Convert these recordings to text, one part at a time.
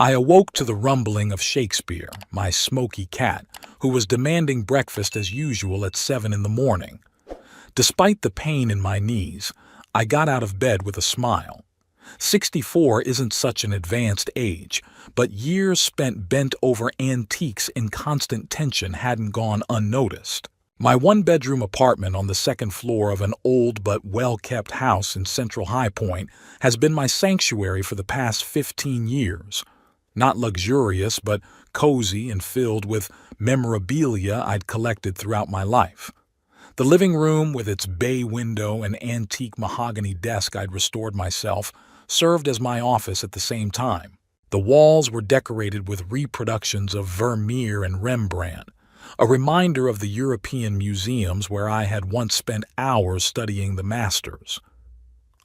I awoke to the rumbling of Shakespeare, my smoky cat, who was demanding breakfast as usual at 7 in the morning. Despite the pain in my knees, I got out of bed with a smile. 64 isn't such an advanced age, but years spent bent over antiques in constant tension hadn't gone unnoticed. My one-bedroom apartment on the second floor of an old but well-kept house in Central High Point has been my sanctuary for the past 15 years. Not luxurious, but cozy and filled with memorabilia I'd collected throughout my life. The living room, with its bay window and antique mahogany desk I'd restored myself, served as my office at the same time. The walls were decorated with reproductions of Vermeer and Rembrandt, a reminder of the European museums where I had once spent hours studying the masters.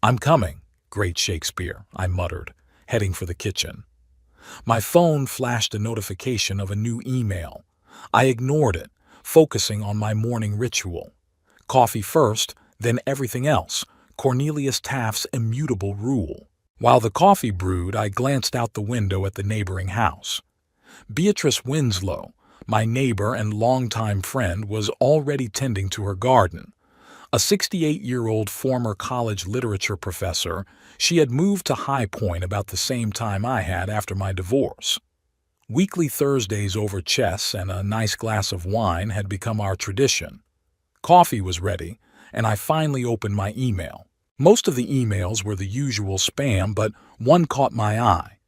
"I'm coming, great Shakespeare," I muttered, heading for the kitchen. My phone flashed a notification of a new email. I ignored it, focusing on my morning ritual. Coffee first, then everything else, Cornelius Taft's immutable rule. While the coffee brewed, I glanced out the window at the neighboring house. Beatrice Winslow, my neighbor and longtime friend, was already tending to her garden. A 68-year-old former college literature professor, she had moved to High Point about the same time I had after my divorce. Weekly Thursdays over chess and a nice glass of wine had become our tradition. Coffee was ready, and I finally opened my email. Most of the emails were the usual spam, but one caught my eye.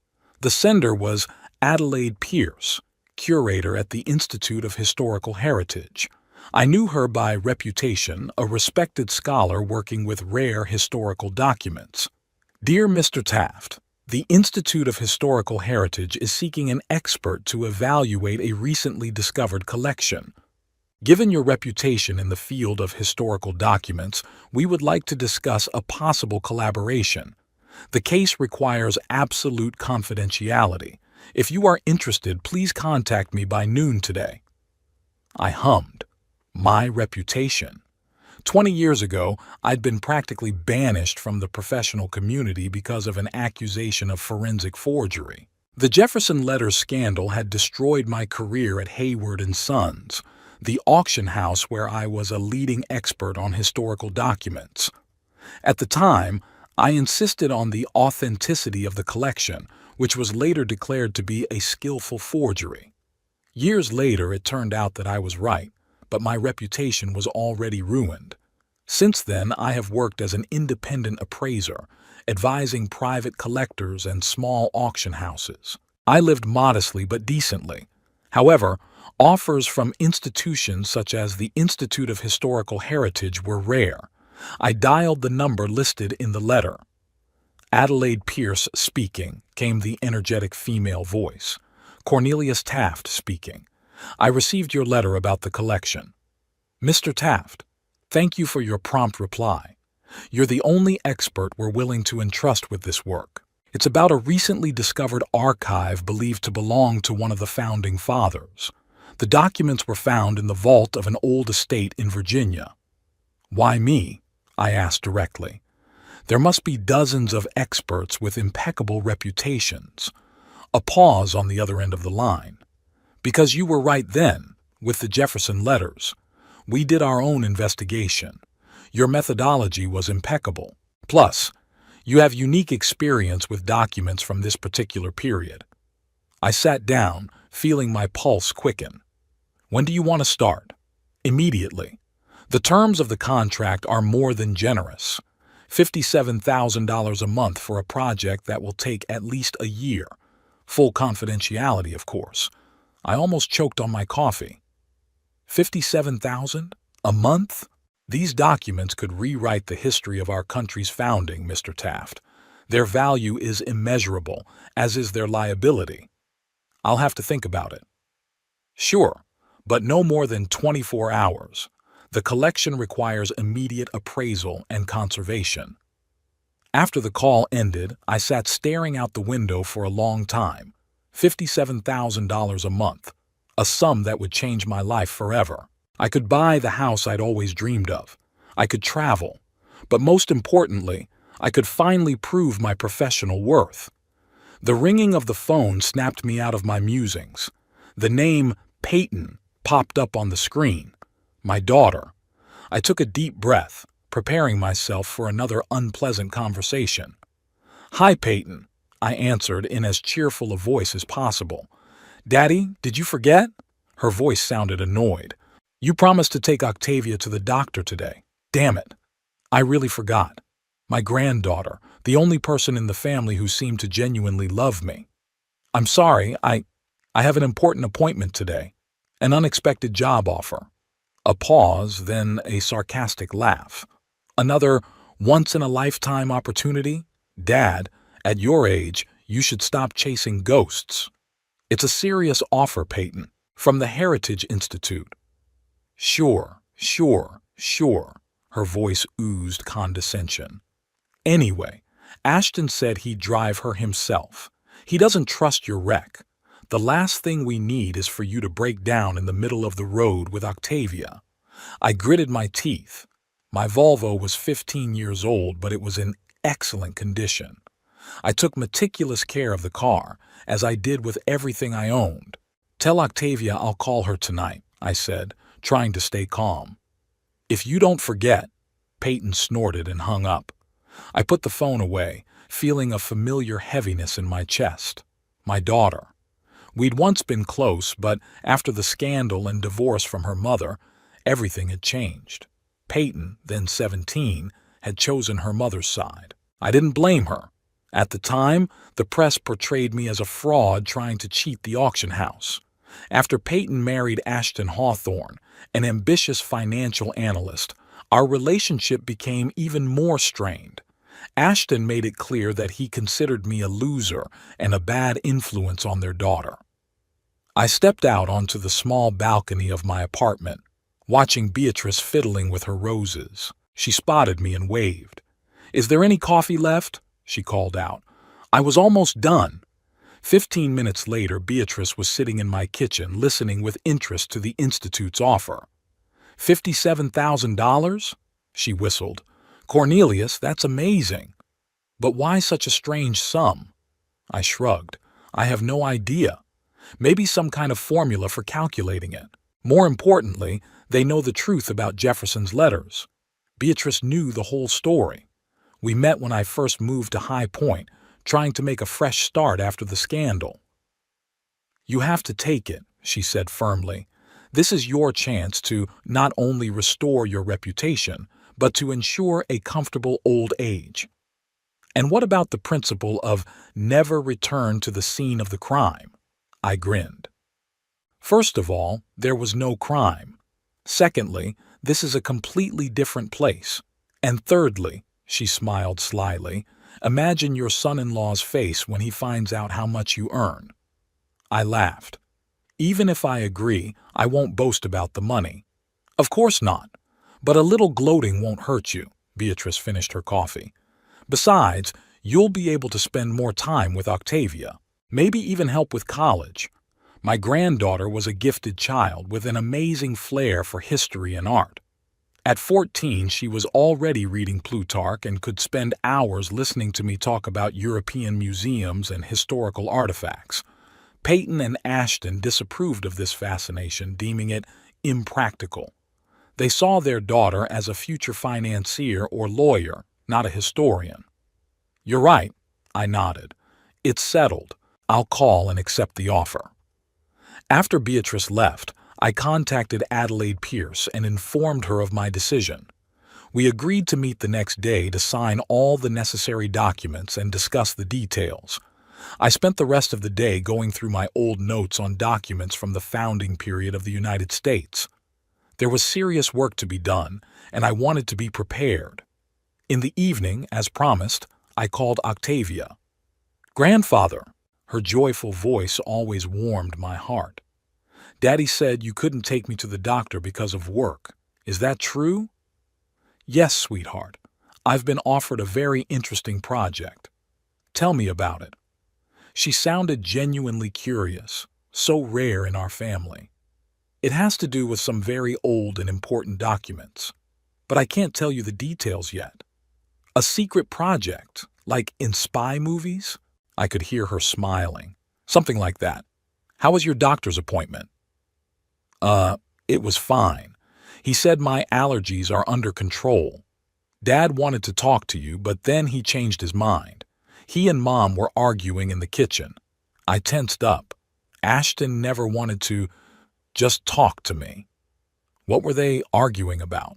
The sender was Adelaide Pierce, curator at the Institute of Historical Heritage. I knew her by reputation, a respected scholar working with rare historical documents. "Dear Mr. Taft, the Institute of Historical Heritage is seeking an expert to evaluate a recently discovered collection. Given your reputation in the field of historical documents, we would like to discuss a possible collaboration. The case requires absolute confidentiality. If you are interested, please contact me by noon today." I hummed. My reputation. 20 years ago, I'd been practically banished from the professional community because of an accusation of forensic forgery. The Jefferson Letters scandal had destroyed my career at Hayward & Sons, the auction house where I was a leading expert on historical documents. At the time, I insisted on the authenticity of the collection, which was later declared to be a skillful forgery. Years later, it turned out that I was right, but my reputation was already ruined. Since then, I have worked as an independent appraiser, advising private collectors and small auction houses. I lived modestly but decently. However, offers from institutions such as the Institute of Historical Heritage were rare. I dialed the number listed in the letter. "Adelaide Pierce speaking," came the energetic female voice. "Cornelius Taft speaking. I received your letter about the collection. Mr. Taft, thank you for your prompt reply. You're the only expert we're willing to entrust with this work. It's about a recently discovered archive believed to belong to one of the founding fathers. The documents were found in the vault of an old estate in Virginia." "Why me?" I asked directly. "There must be dozens of experts with impeccable reputations." A pause on the other end of the line. "Because you were right then, with the Jefferson Letters. We did our own investigation. Your methodology was impeccable. Plus, you have unique experience with documents from this particular period." I sat down, feeling my pulse quicken. "When do you want to start?" "Immediately. The terms of the contract are more than generous. $57,000 a month for a project that will take at least a year. Full confidentiality, of course." I almost choked on my coffee. 57,000? A month? These documents could rewrite the history of our country's founding, Mr. Taft. Their value is immeasurable, as is their liability. I'll have to think about it. Sure, but no more than 24 hours. The collection requires immediate appraisal and conservation. After the call ended, I sat staring out the window for a long time. $57,000 a month, a sum that would change my life forever. I could buy the house I'd always dreamed of. I could travel. But most importantly, I could finally prove my professional worth. The ringing of the phone snapped me out of my musings. The name Peyton popped up on the screen. My daughter. I took a deep breath, preparing myself for another unpleasant conversation. "Hi, Peyton," I answered in as cheerful a voice as possible. "Daddy, did you forget?" Her voice sounded annoyed. "You promised to take Octavia to the doctor today. Damn it. I really forgot. My granddaughter, the only person in the family who seemed to genuinely love me. I'm sorry, I have an important appointment today. An unexpected job offer." A pause, then a sarcastic laugh. "Another once-in-a-lifetime opportunity? Dad, at your age, you should stop chasing ghosts. It's a serious offer, Peyton, from the Heritage Institute." "Sure, sure, sure." Her voice oozed condescension. "Anyway, Ashton said he'd drive her himself. He doesn't trust your wreck. The last thing we need is for you to break down in the middle of the road with Octavia." I gritted my teeth. My Volvo was 15 years old, but it was in excellent condition. I took meticulous care of the car, as I did with everything I owned. "Tell Octavia I'll call her tonight," I said, trying to stay calm. "If you don't forget." Peyton snorted and hung up. I put the phone away, feeling a familiar heaviness in my chest. My daughter. We'd once been close, but after the scandal and divorce from her mother, everything had changed. Peyton, then 17, had chosen her mother's side. I didn't blame her. At the time, the press portrayed me as a fraud trying to cheat the auction house. After Peyton married Ashton Hawthorne, an ambitious financial analyst, our relationship became even more strained. Ashton made it clear that he considered me a loser and a bad influence on their daughter. I stepped out onto the small balcony of my apartment, watching Beatrice fiddling with her roses. She spotted me and waved. "Is there any coffee left?" she called out. I was almost done. 15 minutes later, Beatrice was sitting in my kitchen listening with interest to the Institute's offer. $57,000? She whistled. "Cornelius, that's amazing. But why such a strange sum?" I shrugged. "I have no idea. Maybe some kind of formula for calculating it. More importantly, they know the truth about Jefferson's letters. Beatrice knew the whole story. We met when I first moved to High Point, trying to make a fresh start after the scandal." "You have to take it," she said firmly. "This is your chance to not only restore your reputation, but to ensure a comfortable old age." "And what about the principle of never return to the scene of the crime?" I grinned. "First of all, there was no crime. Secondly, this is a completely different place. And thirdly," she smiled slyly, "imagine your son-in-law's face when he finds out how much you earn." I laughed. "Even if I agree, I won't boast about the money." "Of course not. But a little gloating won't hurt you." Beatrice finished her coffee. "Besides, you'll be able to spend more time with Octavia. Maybe even help with college. My granddaughter was a gifted child with an amazing flair for history and art. At 14, she was already reading Plutarch and could spend hours listening to me talk about European museums and historical artifacts. Peyton and Ashton disapproved of this fascination, deeming it impractical. They saw their daughter as a future financier or lawyer, not a historian. "You're right," I nodded. "It's settled. I'll call and accept the offer." After Beatrice left, I contacted Adelaide Pierce and informed her of my decision. We agreed to meet the next day to sign all the necessary documents and discuss the details. I spent the rest of the day going through my old notes on documents from the founding period of the United States. There was serious work to be done, and I wanted to be prepared. In the evening, as promised, I called Octavia. "Grandfather." Her joyful voice always warmed my heart. "Daddy said you couldn't take me to the doctor because of work. Is that true?" "Yes, sweetheart. I've been offered a very interesting project." "Tell me about it." She sounded genuinely curious, so rare in our family. "It has to do with some very old and important documents, but I can't tell you the details yet." "A secret project, like in spy movies?" I could hear her smiling. Something like that. How was your doctor's appointment? It was fine. He said my allergies are under control. Dad wanted to talk to you, but then he changed his mind. He and Mom were arguing in the kitchen. I tensed up. Ashton never wanted to just talk to me. What were they arguing about?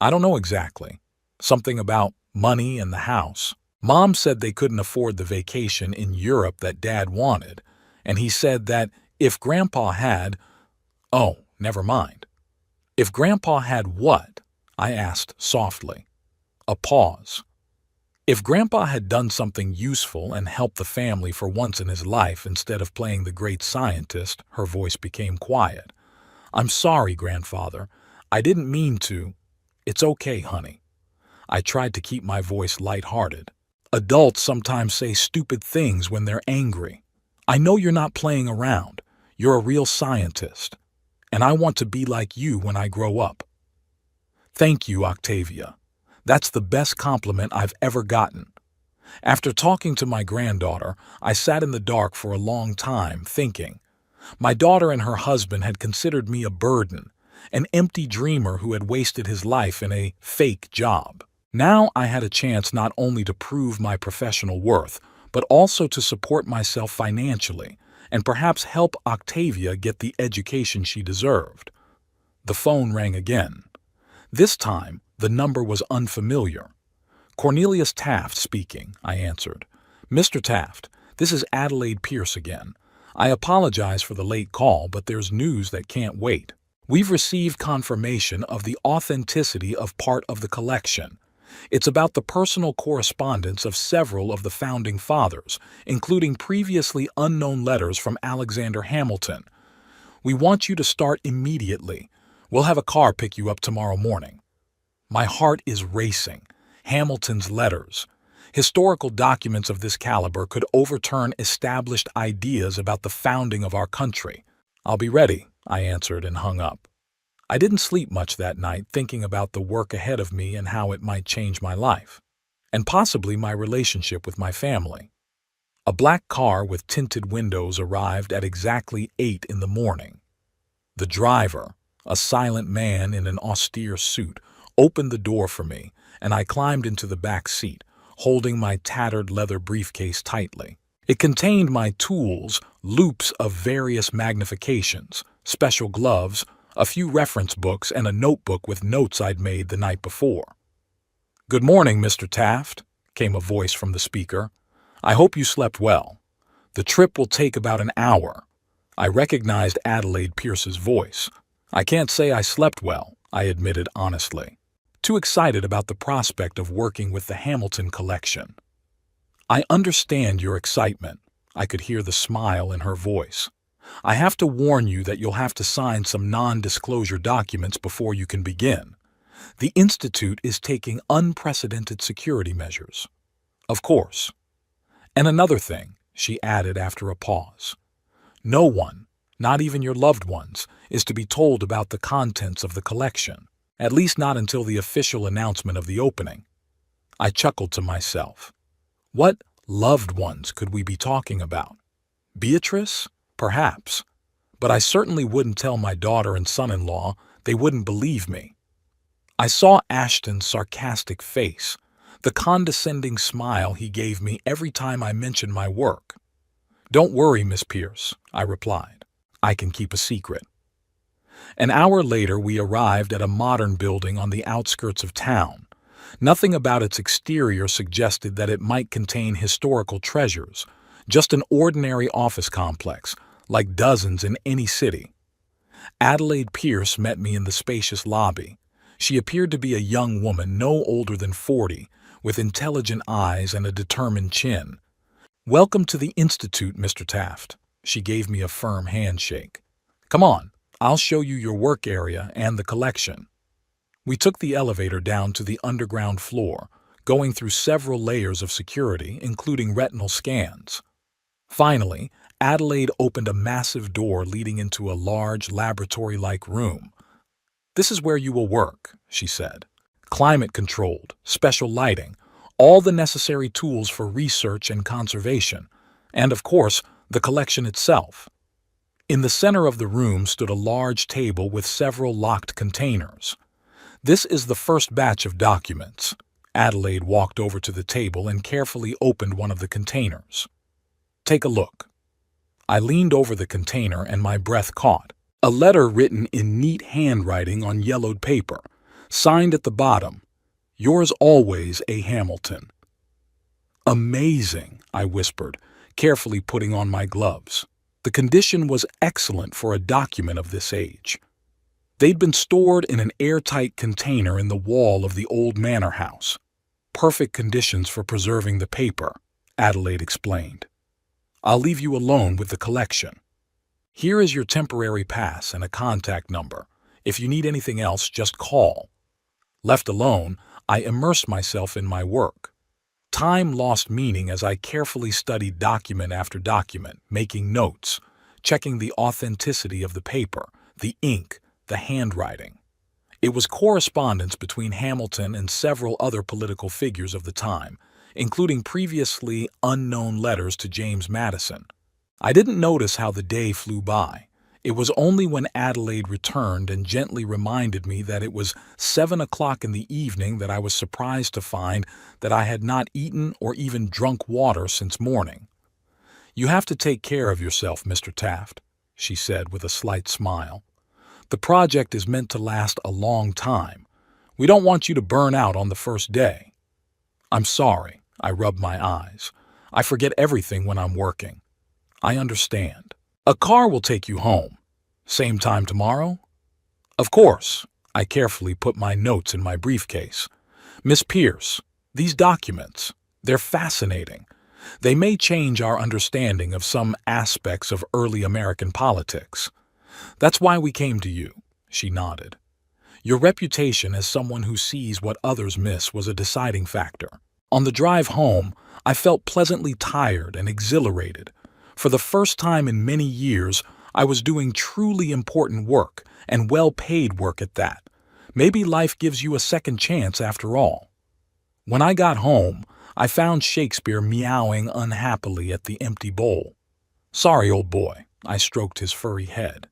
I don't know exactly. Something about money and the house. Mom said they couldn't afford the vacation in Europe that Dad wanted, and he said that if Grandpa had— Oh, never mind. If Grandpa had what? I asked softly. A pause. If Grandpa had done something useful and helped the family for once in his life instead of playing the great scientist, her voice became quiet. I'm sorry, Grandfather. I didn't mean to. It's okay, honey. I tried to keep my voice lighthearted. Adults sometimes say stupid things when they're angry. I know you're not playing around. You're a real scientist. And I want to be like you when I grow up. Thank you, Octavia. That's the best compliment I've ever gotten. After talking to my granddaughter, I sat in the dark for a long time thinking. My daughter and her husband had considered me a burden, an empty dreamer who had wasted his life in a fake job. Now I had a chance not only to prove my professional worth, but also to support myself financially and perhaps help Octavia get the education she deserved. The phone rang again. This time, the number was unfamiliar. Cornelius Taft speaking, I answered. Mr. Taft, this is Adelaide Pierce again. I apologize for the late call, but there's news that can't wait. We've received confirmation of the authenticity of part of the collection. It's about the personal correspondence of several of the founding fathers, including previously unknown letters from Alexander Hamilton. We want you to start immediately. We'll have a car pick you up tomorrow morning. My heart is racing. Hamilton's letters. Historical documents of this caliber could overturn established ideas about the founding of our country. I'll be ready, I answered and hung up. I didn't sleep much that night thinking about the work ahead of me and how it might change my life, and possibly my relationship with my family. A black car with tinted windows arrived at exactly 8 in the morning. The driver, a silent man in an austere suit, opened the door for me, and I climbed into the back seat, holding my tattered leather briefcase tightly. It contained my tools, loupes of various magnifications, special gloves, a few reference books, and a notebook with notes I'd made the night before. "Good morning, Mr. Taft," came a voice from the speaker. "I hope you slept well. The trip will take about an hour." I recognized Adelaide Pierce's voice. "I can't say I slept well," I admitted honestly. Too excited about the prospect of working with the Hamilton collection. "I understand your excitement." I could hear the smile in her voice. "I have to warn you that you'll have to sign some non-disclosure documents before you can begin. The Institute is taking unprecedented security measures." "Of course." "And another thing," she added after a pause. "No one, not even your loved ones, is to be told about the contents of the collection, at least not until the official announcement of the opening." I chuckled to myself. What loved ones could we be talking about? Beatrice? Perhaps. But I certainly wouldn't tell my daughter and son-in-law. They wouldn't believe me. I saw Ashton's sarcastic face, the condescending smile he gave me every time I mentioned my work. "Don't worry, Miss Pierce," I replied. "I can keep a secret." An hour later, we arrived at a modern building on the outskirts of town. Nothing about its exterior suggested that it might contain historical treasures, just an ordinary office complex, like dozens in any city. Adelaide Pierce met me in the spacious lobby. She appeared to be a young woman no older than 40, with intelligent eyes and a determined chin. "Welcome to the Institute, Mr. Taft." She gave me a firm handshake. "Come on, I'll show you your work area and the collection." We took the elevator down to the underground floor, going through several layers of security, including retinal scans. Finally, Adelaide opened a massive door leading into a large laboratory-like room. "This is where you will work," she said. "Climate-controlled, special lighting, all the necessary tools for research and conservation. and, of course, the collection itself. In the center of the room stood a large table with several locked containers. "This is the first batch of documents." Adelaide walked over to the table and carefully opened one of the containers. "Take a look." I leaned over the container and my breath caught. A letter written in neat handwriting on yellowed paper, signed at the bottom, "Yours always, A. Hamilton." "Amazing," I whispered, carefully putting on my gloves. The condition was excellent for a document of this age. They'd been stored in an airtight container in the wall of the old manor house. "Perfect conditions for preserving the paper," Adelaide explained. "I'll leave you alone with the collection. Here is your temporary pass and a contact number. If you need anything else, just call." Left alone, I immersed myself in my work. Time lost meaning as I carefully studied document after document, making notes, checking the authenticity of the paper, the ink, the handwriting. It was correspondence between Hamilton and several other political figures of the time, including previously unknown letters to James Madison. I didn't notice how the day flew by. It was only when Adelaide returned and gently reminded me that it was 7 o'clock in the evening that I was surprised to find that I had not eaten or even drunk water since morning. "You have to take care of yourself, Mr. Taft," she said with a slight smile. "The project is meant to last a long time. We don't want you to burn out on the first day." "I'm sorry," I rubbed my eyes. "I forget everything when I'm working." "I understand. A car will take you home. Same time tomorrow?" "Of course." I carefully put my notes in my briefcase. "Miss Pierce, these documents, they're fascinating. They may change our understanding of some aspects of early American politics. That's why we came to you," she nodded. "Your reputation as someone who sees what others miss was a deciding factor." On the drive home, I felt pleasantly tired and exhilarated. For the first time in many years, I was doing truly important work, and well-paid work at that. Maybe life gives you a second chance after all. When I got home, I found Shakespeare meowing unhappily at the empty bowl. "Sorry, old boy," I stroked his furry head.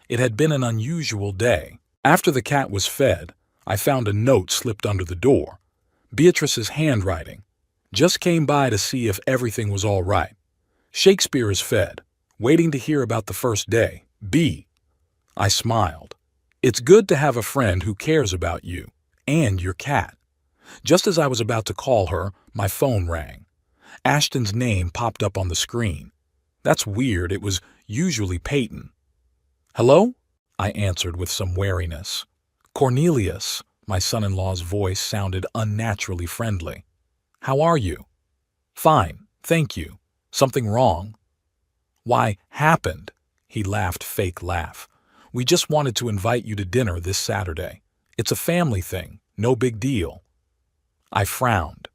It had been an unusual day. After the cat was fed, I found a note slipped under the door. Beatrice's handwriting. "Just came by to see if everything was all right. Shakespeare is fed. Waiting to hear about the first day. B." I smiled. "It's good to have a friend who cares about you and your cat." Just as I was about to call her, my phone rang. Ashton's name popped up on the screen. That's weird, it was usually Peyton. "Hello?" I answered with some wariness. "Cornelius," my son-in-law's voice sounded unnaturally friendly. "How are you?" "Fine, thank you. Something wrong?" "Why, happened." He laughed fake laugh. "We just wanted to invite you to dinner this Saturday. It's a family thing, no big deal." I frowned.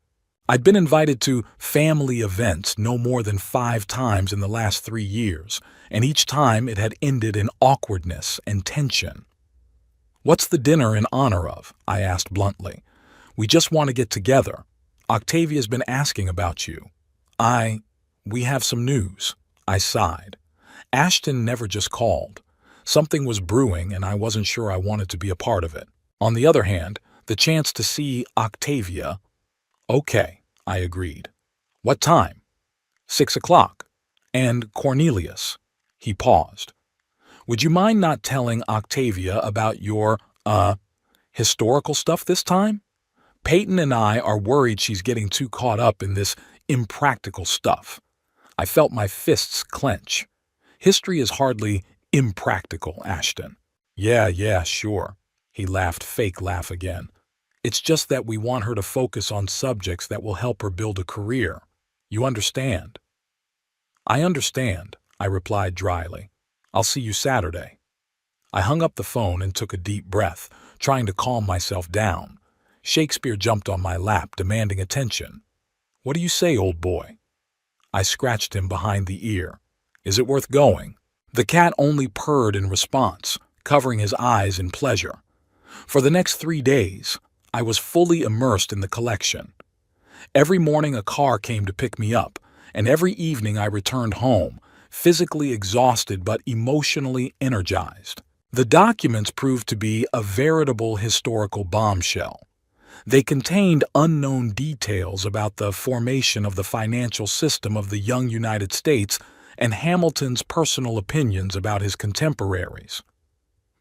I'd been invited to family events no more than 5 times in the last 3 years, and each time it had ended in awkwardness and tension. "What's the dinner in honor of?" I asked bluntly. "We just want to get together. Octavia's been asking about you." We have some news." I sighed. Ashton never just called. Something was brewing and I wasn't sure I wanted to be a part of it. On the other hand, the chance to see Octavia. "Okay," I agreed. "What time?" 6 o'clock. "And Cornelius." He paused. "Would you mind not telling Octavia about your, historical stuff this time? Peyton and I are worried she's getting too caught up in this impractical stuff." I felt my fists clench. "History is hardly impractical, Ashton." Yeah, sure." He laughed fake laugh again. "It's just that we want her to focus on subjects that will help her build a career. You understand?" "I understand," I replied dryly. "I'll see you Saturday." I hung up the phone and took a deep breath, trying to calm myself down. Shakespeare jumped on my lap, demanding attention. "What do you say, old boy?" I scratched him behind the ear. "Is it worth going?" The cat only purred in response, covering his eyes in pleasure. For the next 3 days, I was fully immersed in the collection. Every morning a car came to pick me up, and every evening I returned home, physically exhausted but emotionally energized. The documents proved to be a veritable historical bombshell. They contained unknown details about the formation of the financial system of the young United States and Hamilton's personal opinions about his contemporaries.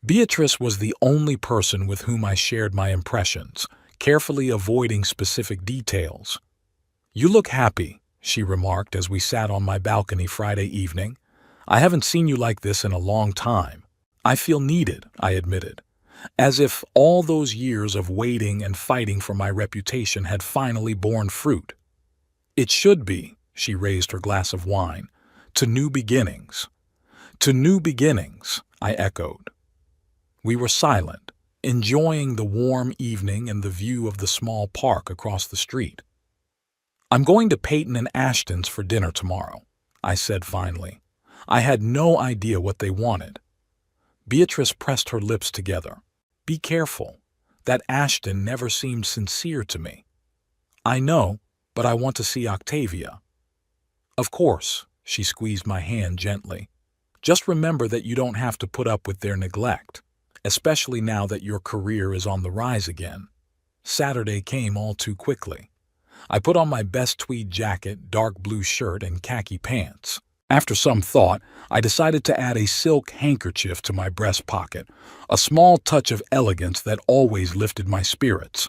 Beatrice was the only person with whom I shared my impressions, carefully avoiding specific details. "You look happy," she remarked as we sat on my balcony Friday evening. "I haven't seen you like this in a long time." "I feel needed," I admitted, as if all those years of waiting and fighting for my reputation had finally borne fruit. "It should be," she raised her glass of wine. "To new beginnings." "To new beginnings," I echoed. We were silent, enjoying the warm evening and the view of the small park across the street. "I'm going to Peyton and Ashton's for dinner tomorrow," I said finally. I had no idea what they wanted. Beatrice pressed her lips together. "Be careful. That Ashton never seemed sincere to me." "I know, but I want to see Octavia." "Of course," she squeezed my hand gently. "Just remember that you don't have to put up with their neglect, especially now that your career is on the rise again." Saturday came all too quickly. I put on my best tweed jacket, dark blue shirt, and khaki pants. After some thought, I decided to add a silk handkerchief to my breast pocket, a small touch of elegance that always lifted my spirits.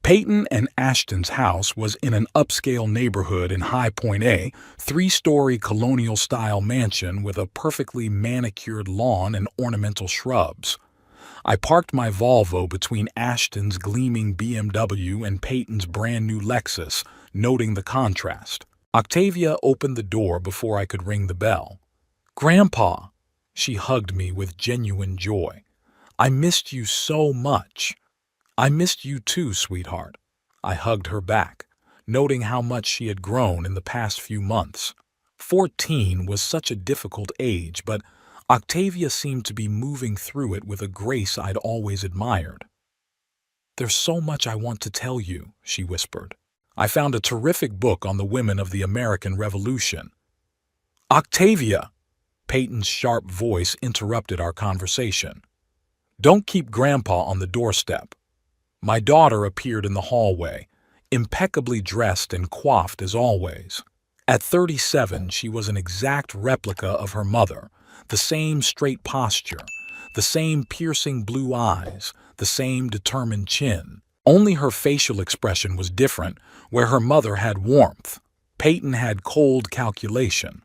Peyton and Ashton's house was in an upscale neighborhood in High Point A, three-story colonial-style mansion with a perfectly manicured lawn and ornamental shrubs. I parked my Volvo between Ashton's gleaming BMW and Peyton's brand-new Lexus, noting the contrast. Octavia opened the door before I could ring the bell. "Grandpa!" She hugged me with genuine joy. "I missed you so much." "I missed you too, sweetheart." I hugged her back, noting how much she had grown in the past few months. 14 was such a difficult age, but Octavia seemed to be moving through it with a grace I'd always admired. "There's so much I want to tell you," she whispered. "I found a terrific book on the women of the American Revolution." "Octavia!" Peyton's sharp voice interrupted our conversation. "Don't keep Grandpa on the doorstep." My daughter appeared in the hallway, impeccably dressed and coiffed as always. At 37, she was an exact replica of her mother, the same straight posture, the same piercing blue eyes, the same determined chin. Only her facial expression was different, where her mother had warmth. Peyton had cold calculation.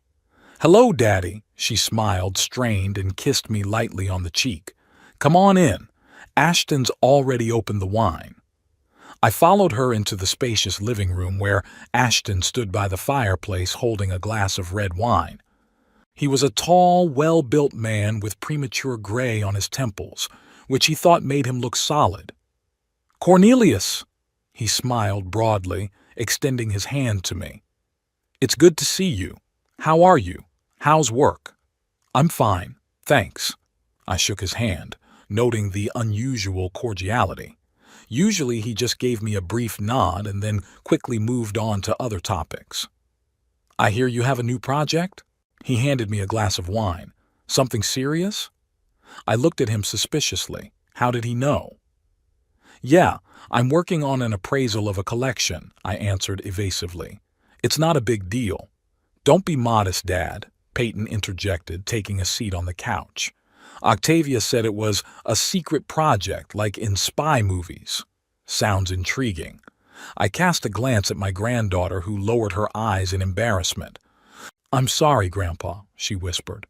"Hello, Daddy," she smiled, strained, and kissed me lightly on the cheek. "Come on in. Ashton's already opened the wine." I followed her into the spacious living room where Ashton stood by the fireplace holding a glass of red wine. He was a tall, well-built man with premature gray on his temples, which he thought made him look solid. "Cornelius!" He smiled broadly, extending his hand to me. "It's good to see you. How are you? How's work?" "I'm fine, thanks." I shook his hand, noting the unusual cordiality. Usually he just gave me a brief nod and then quickly moved on to other topics. "I hear you have a new project?" He handed me a glass of wine. "Something serious?" I looked at him suspiciously. How did he know? "Yeah, I'm working on an appraisal of a collection," I answered evasively. "It's not a big deal." "Don't be modest, Dad," Peyton interjected, taking a seat on the couch. "Octavia said it was a secret project, like in spy movies." "Sounds intriguing." I cast a glance at my granddaughter, who lowered her eyes in embarrassment. "I'm sorry, Grandpa," she whispered.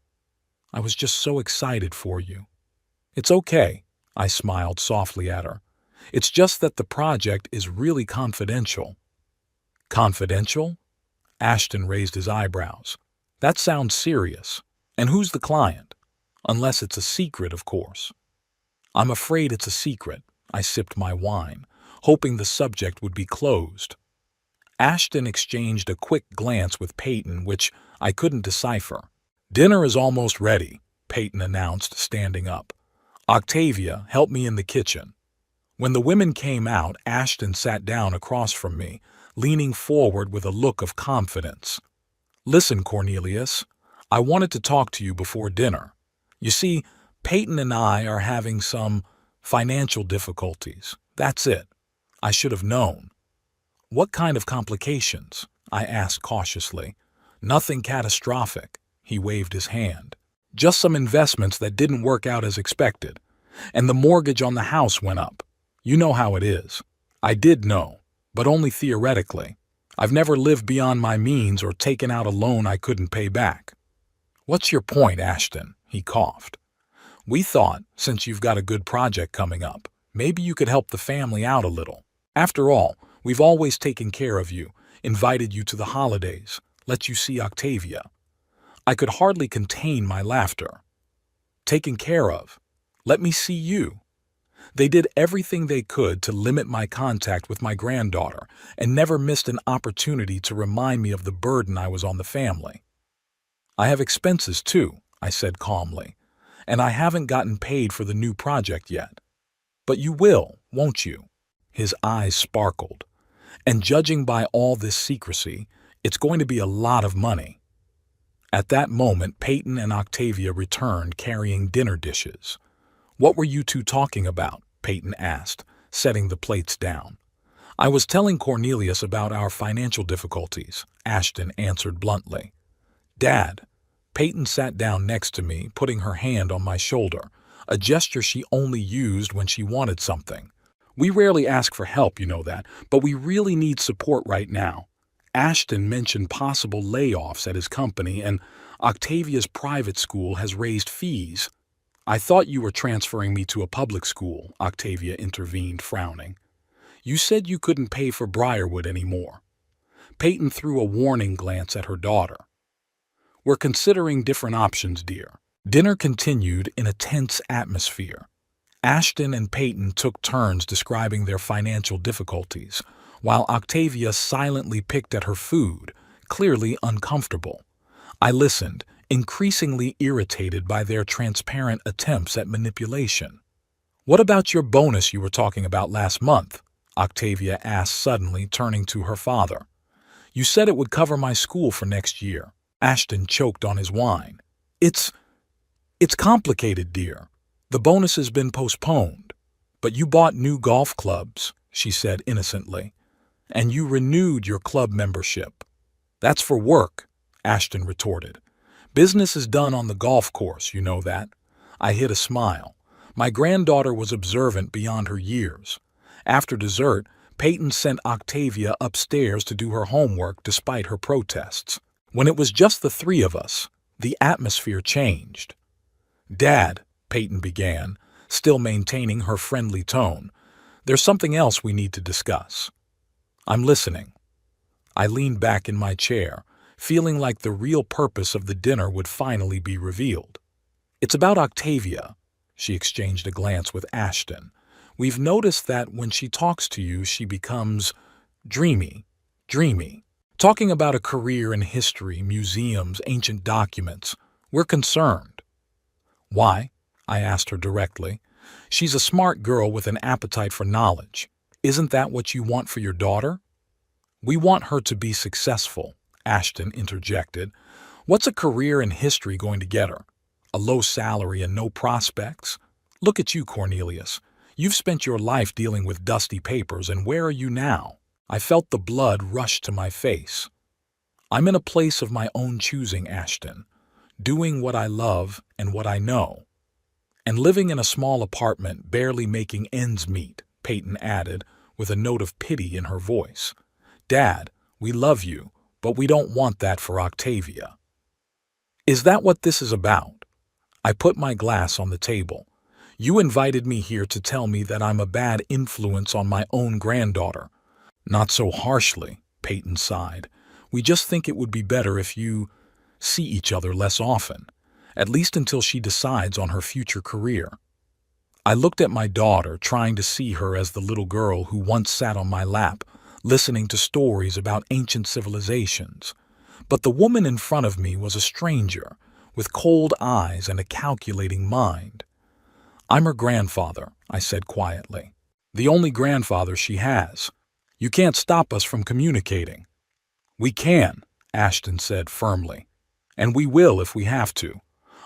"I was just so excited for you." "It's okay," I smiled softly at her. "It's just that the project is really confidential." "Confidential?" Ashton raised his eyebrows. "That sounds serious. And who's the client? Unless it's a secret, of course." "I'm afraid it's a secret." I sipped my wine, hoping the subject would be closed. Ashton exchanged a quick glance with Peyton, which I couldn't decipher. "Dinner is almost ready," Peyton announced, standing up. "Octavia, help me in the kitchen." When the women came out, Ashton sat down across from me, leaning forward with a look of confidence. Listen, Cornelius, I wanted to talk to you before dinner. You see, Peyton and I are having some financial difficulties. That's it. I should have known. What kind of complications? I asked cautiously. Nothing catastrophic. He waved his hand. Just some investments that didn't work out as expected. And the mortgage on the house went up. You know how it is. I did know, but only theoretically. I've never lived beyond my means or taken out a loan I couldn't pay back. What's your point, Ashton? He coughed. We thought, since you've got a good project coming up, maybe you could help the family out a little. After all, we've always taken care of you, invited you to the holidays, let you see Octavia. I could hardly contain my laughter. Taken care of? Let me see you. They did everything they could to limit my contact with my granddaughter and never missed an opportunity to remind me of the burden I was on the family. I have expenses too, I said calmly, and I haven't gotten paid for the new project yet. But you will, won't you? His eyes sparkled. And judging by all this secrecy, it's going to be a lot of money. At that moment, Peyton and Octavia returned carrying dinner dishes. What were you two talking about? Peyton asked, setting the plates down. I was telling Cornelius about our financial difficulties, Ashton answered bluntly. Dad. Peyton sat down next to me, putting her hand on my shoulder, a gesture she only used when she wanted something. We rarely ask for help, you know that, but we really need support right now. Ashton mentioned possible layoffs at his company, and Octavia's private school has raised fees. I thought you were transferring me to a public school, Octavia intervened, frowning. You said you couldn't pay for Briarwood anymore. Peyton threw a warning glance at her daughter. We're considering different options, dear. Dinner continued in a tense atmosphere. Ashton and Peyton took turns describing their financial difficulties, while Octavia silently picked at her food, clearly uncomfortable. I listened, increasingly irritated by their transparent attempts at manipulation. What about your bonus you were talking about last month? Octavia asked suddenly, turning to her father. You said it would cover my school for next year. Ashton choked on his wine. It's complicated, dear. The bonus has been postponed. But you bought new golf clubs, she said innocently. And you renewed your club membership. That's for work, Ashton retorted. Business is done on the golf course, you know that. I hid a smile. My granddaughter was observant beyond her years. After dessert, Peyton sent Octavia upstairs to do her homework despite her protests. When it was just the three of us, the atmosphere changed. Dad, Peyton began, still maintaining her friendly tone, there's something else we need to discuss. I'm listening. I leaned back in my chair, feeling like the real purpose of the dinner would finally be revealed. It's about Octavia. She exchanged a glance with Ashton. We've noticed that when she talks to you, she becomes dreamy. Talking about a career in history, museums, ancient documents. We're concerned. Why? I asked her directly. She's a smart girl with an appetite for knowledge. Isn't that what you want for your daughter? We want her to be successful, Ashton interjected. What's a career in history going to get her? A low salary and no prospects? Look at you, Cornelius. You've spent your life dealing with dusty papers, and where are you now? I felt the blood rush to my face. I'm in a place of my own choosing, Ashton, doing what I love and what I know. And living in a small apartment, barely making ends meet, Peyton added, with a note of pity in her voice. Dad, we love you, but we don't want that for Octavia. Is that what this is about? I put my glass on the table. You invited me here to tell me that I'm a bad influence on my own granddaughter. Not so harshly, Peyton sighed. We just think it would be better if you see each other less often, at least until she decides on her future career. I looked at my daughter, trying to see her as the little girl who once sat on my lap, listening to stories about ancient civilizations. But the woman in front of me was a stranger, with cold eyes and a calculating mind. I'm her grandfather, I said quietly. The only grandfather she has. You can't stop us from communicating. We can, Ashton said firmly. "And we will if we have to.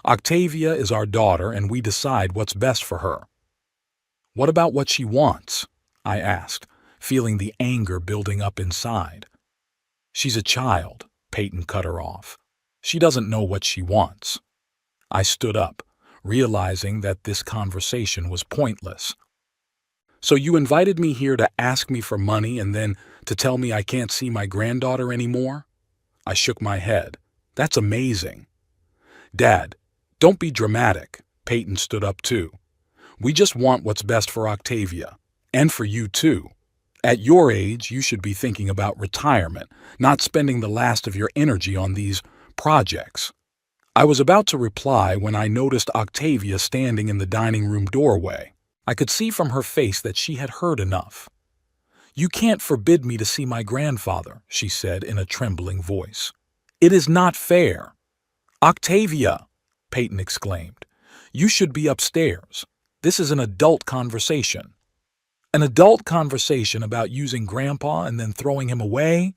Octavia is our daughter and we decide what's best for her." "What about what she wants?" I asked, feeling the anger building up inside. "She's a child," Peyton cut her off. "She doesn't know what she wants." I stood up, realizing that this conversation was pointless. "So you invited me here to ask me for money and then to tell me I can't see my granddaughter anymore?" I shook my head. "That's amazing." "Dad, don't be dramatic." Peyton stood up too. "We just want what's best for Octavia. And for you too. At your age, you should be thinking about retirement, not spending the last of your energy on these projects." I was about to reply when I noticed Octavia standing in the dining room doorway. I could see from her face that she had heard enough. "You can't forbid me to see my grandfather," she said in a trembling voice. "It is not fair." "Octavia!" Peyton exclaimed. "You should be upstairs. This is an adult conversation." "An adult conversation about using Grandpa and then throwing him away?"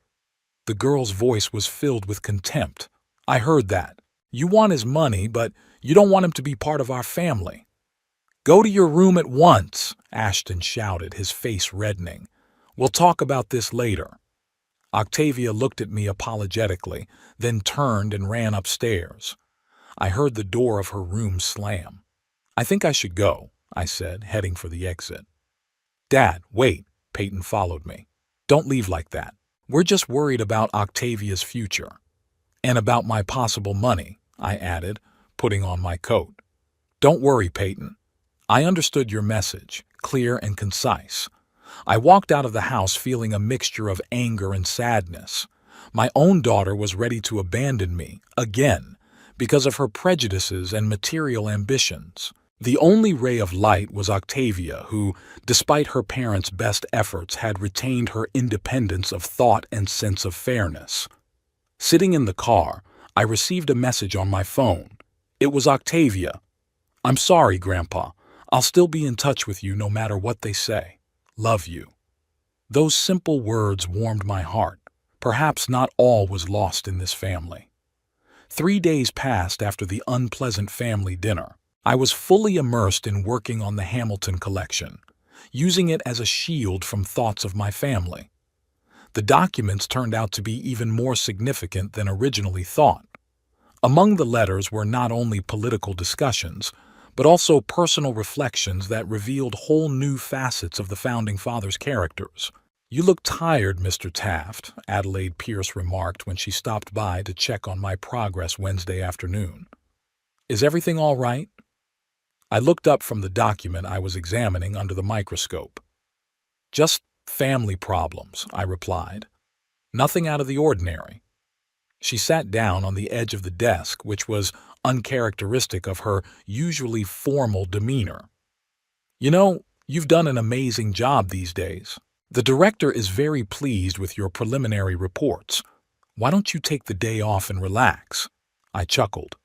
The girl's voice was filled with contempt. "I heard that. You want his money, but you don't want him to be part of our family." "Go to your room at once," Ashton shouted, his face reddening. "We'll talk about this later." Octavia looked at me apologetically, then turned and ran upstairs. I heard the door of her room slam. "I think I should go," I said, heading for the exit. "Dad, wait," Peyton followed me. "Don't leave like that. We're just worried about Octavia's future." "And about my possible money," I added, putting on my coat. "Don't worry, Peyton. I understood your message, clear and concise." I walked out of the house feeling a mixture of anger and sadness. My own daughter was ready to abandon me, again, because of her prejudices and material ambitions. The only ray of light was Octavia, who, despite her parents' best efforts, had retained her independence of thought and sense of fairness. Sitting in the car, I received a message on my phone. It was Octavia. "I'm sorry, Grandpa. I'll still be in touch with you no matter what they say. Love you." Those simple words warmed my heart. Perhaps not all was lost in this family. 3 days passed after the unpleasant family dinner. I was fully immersed in working on the Hamilton collection, using it as a shield from thoughts of my family. The documents turned out to be even more significant than originally thought. Among the letters were not only political discussions, but also personal reflections that revealed whole new facets of the Founding Fathers' characters. "You look tired, Mr. Taft," Adelaide Pierce remarked when she stopped by to check on my progress Wednesday afternoon. "Is everything all right?" I looked up from the document I was examining under the microscope. "Just family problems," I replied. "Nothing out of the ordinary." She sat down on the edge of the desk, which was uncharacteristic of her usually formal demeanor. "You know, you've done an amazing job these days. The director is very pleased with your preliminary reports. Why don't you take the day off and relax?" I chuckled.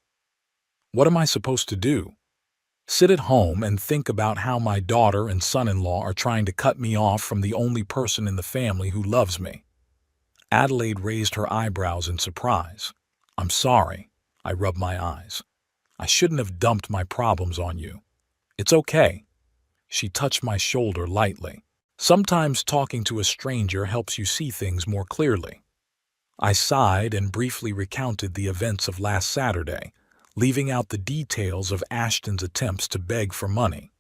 "What am I supposed to do? Sit at home and think about how my daughter and son-in-law are trying to cut me off from the only person in the family who loves me?" Adelaide raised her eyebrows in surprise. "I'm sorry." I rubbed my eyes. "I shouldn't have dumped my problems on you." "It's okay." She touched my shoulder lightly. "Sometimes talking to a stranger helps you see things more clearly." I sighed and briefly recounted the events of last Saturday, leaving out the details of Ashton's attempts to beg for money.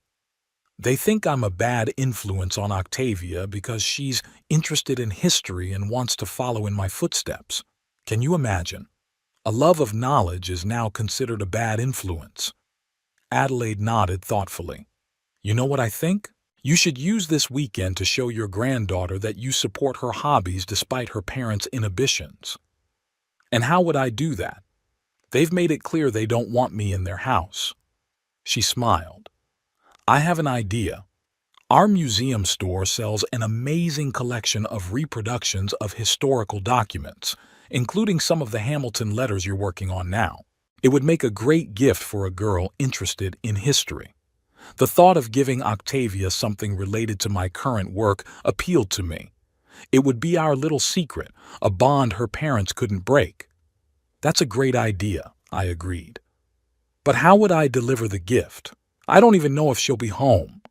"They think I'm a bad influence on Octavia because she's interested in history and wants to follow in my footsteps. Can you imagine? A love of knowledge is now considered a bad influence." Adelaide nodded thoughtfully. "You know what I think? You should use this weekend to show your granddaughter that you support her hobbies despite her parents' inhibitions." "And how would I do that? They've made it clear they don't want me in their house." She smiled. "I have an idea. Our museum store sells an amazing collection of reproductions of historical documents, including some of the Hamilton letters you're working on now. It would make a great gift for a girl interested in history." The thought of giving Octavia something related to my current work appealed to me. It would be our little secret, a bond her parents couldn't break. That's a great idea, I agreed. But how would I deliver the gift? I don't even know if she'll be home.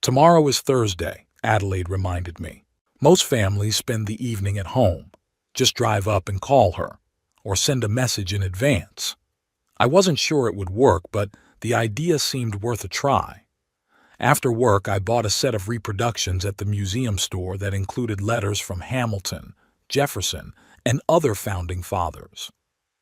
Tomorrow is Thursday, Adelaide reminded me. Most families spend the evening at home. Just drive up and call her, or send a message in advance. I wasn't sure it would work, but the idea seemed worth a try. After work, I bought a set of reproductions at the museum store that included letters from Hamilton, Jefferson, and other founding fathers.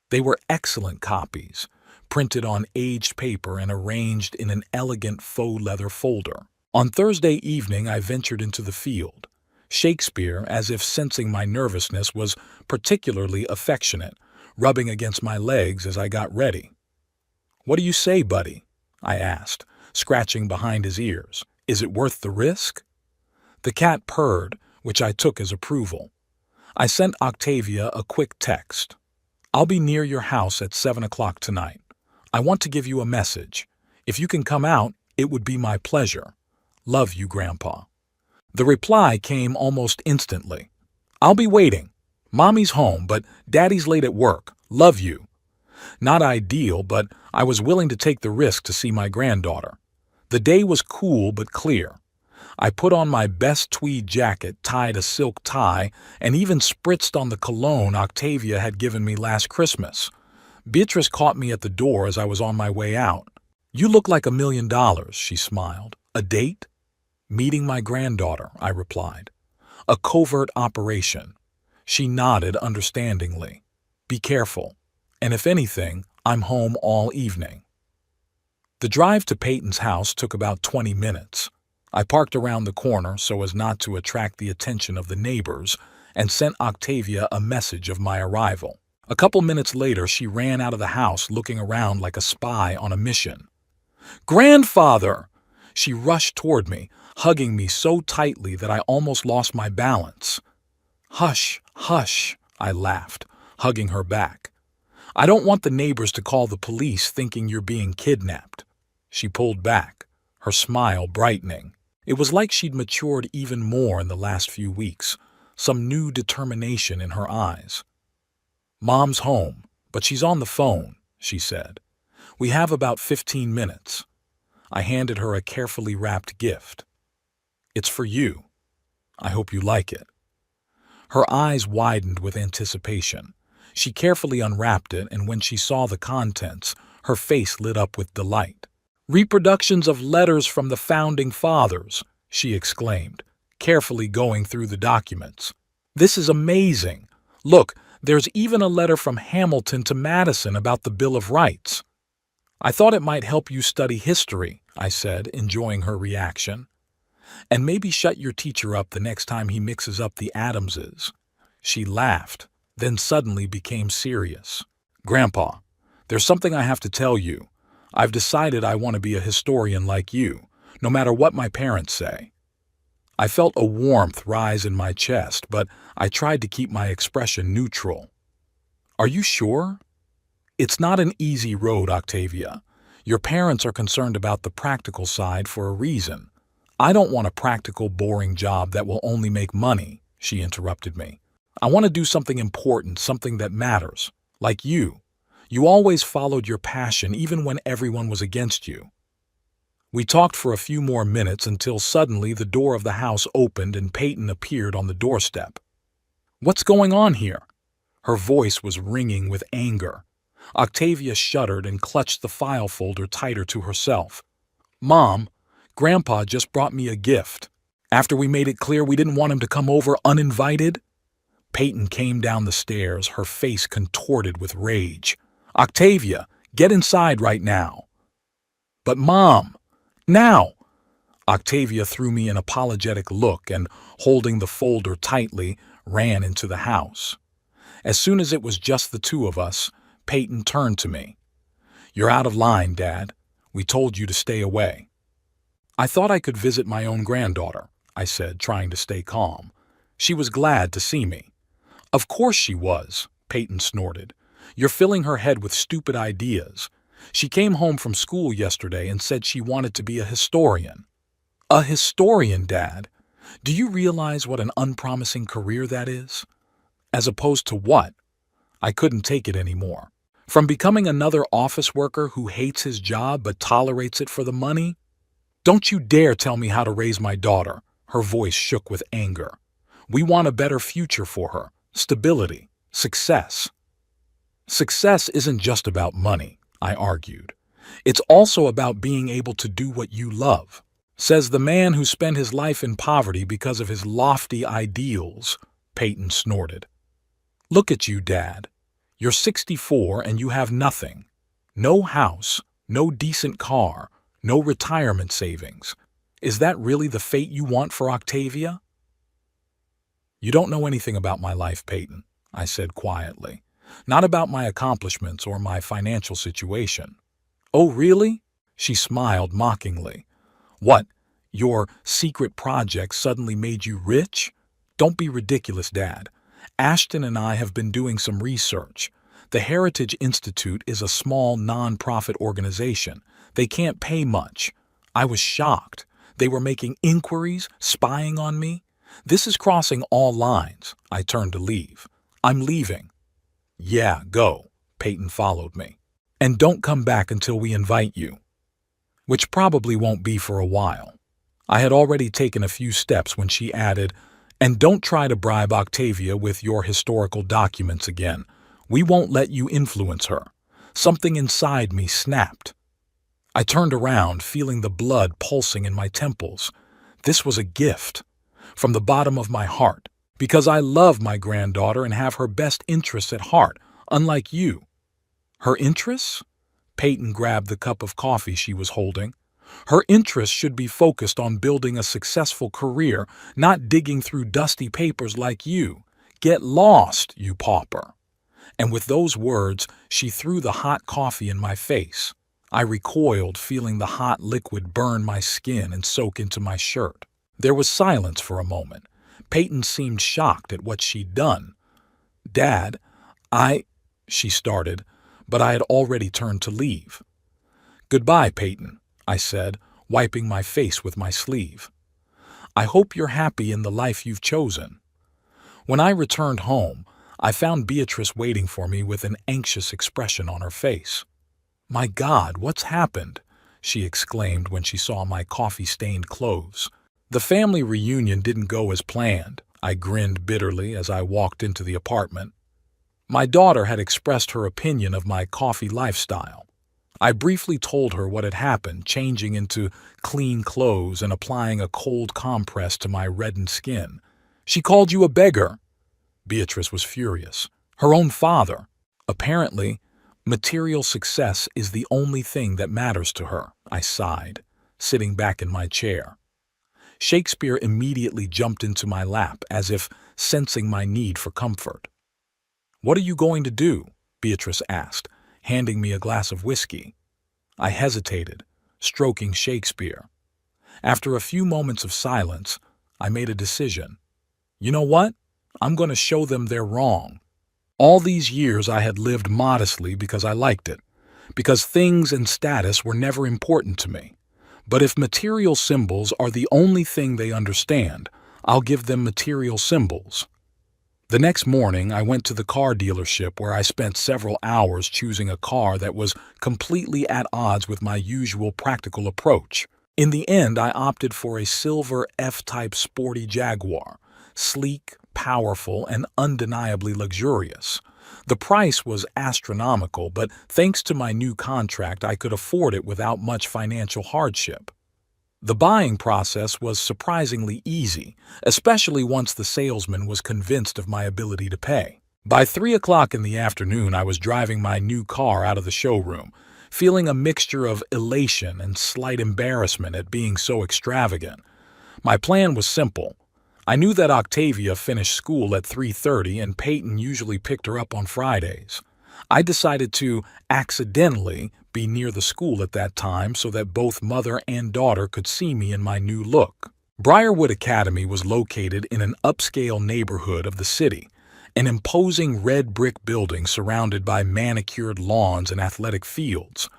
They were excellent copies, printed on aged paper and arranged in an elegant faux leather folder. On Thursday evening, I ventured into the field. Shakespeare, as if sensing my nervousness, was particularly affectionate, rubbing against my legs as I got ready. "What do you say, buddy?" I asked, scratching behind his ears. "Is it worth the risk?" The cat purred, which I took as approval. I sent Octavia a quick text. "I'll be near your house at 7 o'clock tonight. I want to give you a message. If you can come out, it would be my pleasure. Love you, Grandpa." The reply came almost instantly. "I'll be waiting. Mommy's home, but Daddy's late at work. Love you." Not ideal, but I was willing to take the risk to see my granddaughter. The day was cool but clear. I put on my best tweed jacket, tied a silk tie, and even spritzed on the cologne Octavia had given me last Christmas. Beatrice caught me at the door as I was on my way out. "You look like $1,000,000, she smiled. "A date?" "Meeting my granddaughter," I replied. "A covert operation." She nodded understandingly. "Be careful. And if anything, I'm home all evening." The drive to Peyton's house took about 20 minutes. I parked around the corner so as not to attract the attention of the neighbors and sent Octavia a message of my arrival. A couple minutes later, she ran out of the house looking around like a spy on a mission. "Grandfather!" She rushed toward me, hugging me so tightly that I almost lost my balance. "Hush, hush," I laughed, hugging her back. "I don't want the neighbors to call the police thinking you're being kidnapped." She pulled back, her smile brightening. It was like she'd matured even more in the last few weeks, some new determination in her eyes. "Mom's home, but she's on the phone," she said. "We have about 15 minutes. I handed her a carefully wrapped gift. "It's for you. I hope you like it." Her eyes widened with anticipation. She carefully unwrapped it, and when she saw the contents, her face lit up with delight. "Reproductions of letters from the founding fathers," she exclaimed, carefully going through the documents. "This is amazing. Look, there's even a letter from Hamilton to Madison about the Bill of Rights." "I thought it might help you study history," I said, enjoying her reaction. "And maybe shut your teacher up the next time he mixes up the Adamses." She laughed, then suddenly became serious. "Grandpa, there's something I have to tell you. I've decided I want to be a historian like you, no matter what my parents say." I felt a warmth rise in my chest, but I tried to keep my expression neutral. "Are you sure?" "It's not an easy road, Octavia. Your parents are concerned about the practical side for a reason. I don't want a practical, boring job that will only make money," she interrupted me. "I want to do something important, something that matters. Like you. You always followed your passion even when everyone was against you." We talked for a few more minutes until suddenly the door of the house opened and Peyton appeared on the doorstep. "What's going on here?" Her voice was ringing with anger. Octavia shuddered and clutched the file folder tighter to herself. "Mom, Grandpa just brought me a gift. After we made it clear we didn't want him to come over uninvited." Peyton came down the stairs, her face contorted with rage. "Octavia, get inside right now." "But Mom, now!" Octavia threw me an apologetic look and, holding the folder tightly, ran into the house. As soon as it was just the two of us, Peyton turned to me. "You're out of line, Dad. We told you to stay away." "I thought I could visit my own granddaughter," I said, trying to stay calm. "She was glad to see me." "Of course she was," Peyton snorted. "You're filling her head with stupid ideas. She came home from school yesterday and said she wanted to be a historian." "A historian, Dad? Do you realize what an unpromising career that is? As opposed to what? I couldn't take it anymore. From becoming another office worker who hates his job but tolerates it for the money? Don't you dare tell me how to raise my daughter. Her voice shook with anger. We want a better future for her. Stability. Success. Success isn't just about money, I argued. It's also about being able to do what you love. Says the man who spent his life in poverty because of his lofty ideals, Peyton snorted. Look at you, Dad. You're 64 and you have nothing. No house, no decent car, no retirement savings. Is that really the fate you want for Octavia? You don't know anything about my life, Peyton, I said quietly. Not about my accomplishments or my financial situation. Oh, really? She smiled mockingly. What, your secret project suddenly made you rich? Don't be ridiculous, Dad. Ashton and I have been doing some research. The Heritage Institute is a small non-profit organization. They can't pay much. I was shocked. They were making inquiries, spying on me. This is crossing all lines. I turned to leave. I'm leaving. Yeah, go. Peyton followed me. And don't come back until we invite you. Which probably won't be for a while. I had already taken a few steps when she added, and don't try to bribe Octavia with your historical documents again. We won't let you influence her. Something inside me snapped. I turned around, feeling the blood pulsing in my temples. This was a gift. From the bottom of my heart. Because I love my granddaughter and have her best interests at heart, unlike you. Her interests? Peyton grabbed the cup of coffee she was holding. Her interests should be focused on building a successful career, not digging through dusty papers like you. Get lost, you pauper. And with those words, she threw the hot coffee in my face. I recoiled, feeling the hot liquid burn my skin and soak into my shirt. There was silence for a moment. Peyton seemed shocked at what she'd done. Dad, she started, but I had already turned to leave. Goodbye, Peyton, I said, wiping my face with my sleeve. I hope you're happy in the life you've chosen. When I returned home, I found Beatrice waiting for me with an anxious expression on her face. My God, what's happened? She exclaimed when she saw my coffee-stained clothes. The family reunion didn't go as planned, I grinned bitterly as I walked into the apartment. My daughter had expressed her opinion of my coffee lifestyle. I briefly told her what had happened, changing into clean clothes and applying a cold compress to my reddened skin. She called you a beggar. Beatrice was furious. Her own father. Apparently, material success is the only thing that matters to her, I sighed, sitting back in my chair. Shakespeare immediately jumped into my lap as if sensing my need for comfort. What are you going to do? Beatrice asked, handing me a glass of whiskey. I hesitated, stroking Shakespeare. After a few moments of silence, I made a decision. You know what? I'm going to show them they're wrong. All these years I had lived modestly because I liked it, because things and status were never important to me. But if material symbols are the only thing they understand, I'll give them material symbols. The next morning, I went to the car dealership where I spent several hours choosing a car that was completely at odds with my usual practical approach. In the end, I opted for a silver F-Type sporty Jaguar, sleek, powerful, and undeniably luxurious. The price was astronomical, but thanks to my new contract, I could afford it without much financial hardship. The buying process was surprisingly easy, especially once the salesman was convinced of my ability to pay. By 3 o'clock in the afternoon, I was driving my new car out of the showroom, feeling a mixture of elation and slight embarrassment at being so extravagant. My plan was simple. I knew that Octavia finished school at 3:30 and Peyton usually picked her up on Fridays. I decided to accidentally be near the school at that time so that both mother and daughter could see me in my new look. Briarwood Academy was located in an upscale neighborhood of the city, an imposing red brick building surrounded by manicured lawns and athletic fields.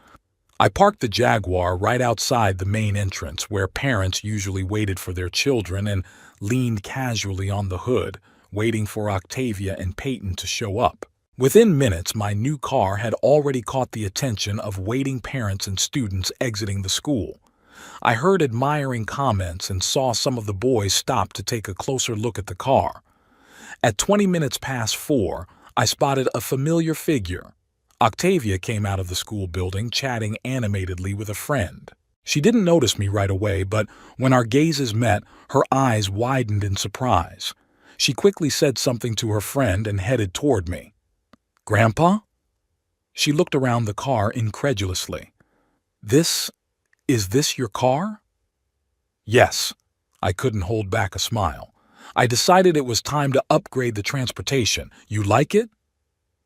I parked the Jaguar right outside the main entrance where parents usually waited for their children and leaned casually on the hood, waiting for Octavia and Peyton to show up. Within minutes, my new car had already caught the attention of waiting parents and students exiting the school. I heard admiring comments and saw some of the boys stop to take a closer look at the car. At 20 minutes past 4, I spotted a familiar figure. Octavia came out of the school building chatting animatedly with a friend. She didn't notice me right away, but when our gazes met, her eyes widened in surprise. She quickly said something to her friend and headed toward me. "Grandpa?" She looked around the car incredulously. Is this your car?" "Yes." I couldn't hold back a smile. "I decided it was time to upgrade the transportation. You like it?"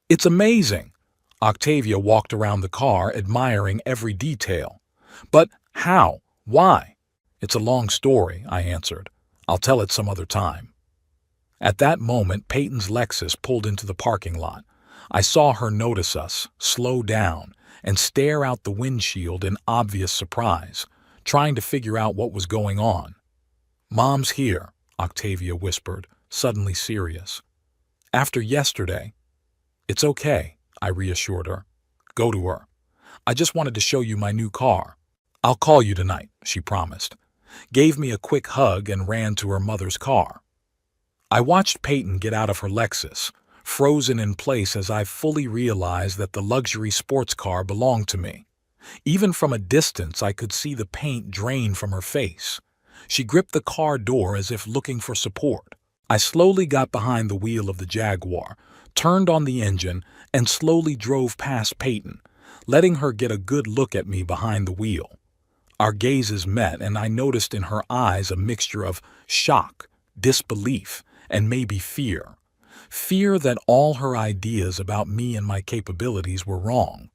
"It's amazing." Octavia walked around the car, admiring every detail. "But how? Why?" "It's a long story," I answered. "I'll tell it some other time." At that moment, Peyton's Lexus pulled into the parking lot. I saw her notice us, slow down, and stare out the windshield in obvious surprise, trying to figure out what was going on. "Mom's here," Octavia whispered, suddenly serious. "After yesterday." "It's okay," I reassured her. "Go to her. I just wanted to show you my new car." "I'll call you tonight," she promised, gave me a quick hug and ran to her mother's car. I watched Peyton get out of her Lexus, frozen in place as I fully realized that the luxury sports car belonged to me. Even from a distance, I could see the paint drain from her face. She gripped the car door as if looking for support. I slowly got behind the wheel of the Jaguar, turned on the engine, and slowly drove past Peyton, letting her get a good look at me behind the wheel. Our gazes met, and I noticed in her eyes a mixture of shock, disbelief, and maybe fear. Fear that all her ideas about me and my capabilities were wrong.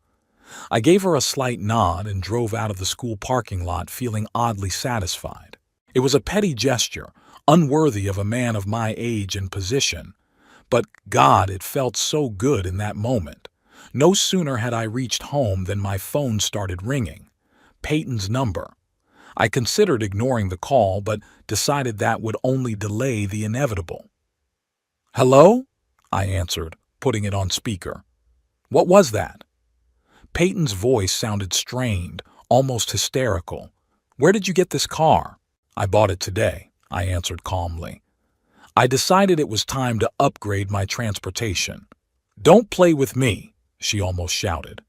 I gave her a slight nod and drove out of the school parking lot feeling oddly satisfied. It was a petty gesture, unworthy of a man of my age and position. But God, it felt so good in that moment. No sooner had I reached home than my phone started ringing. Peyton's number. I considered ignoring the call, but decided that would only delay the inevitable. "Hello?" I answered, putting it on speaker. "What was that?" Peyton's voice sounded strained, almost hysterical. "Where did you get this car?" "I bought it today," I answered calmly. "I decided it was time to upgrade my transportation." "Don't play with me," she almost shouted.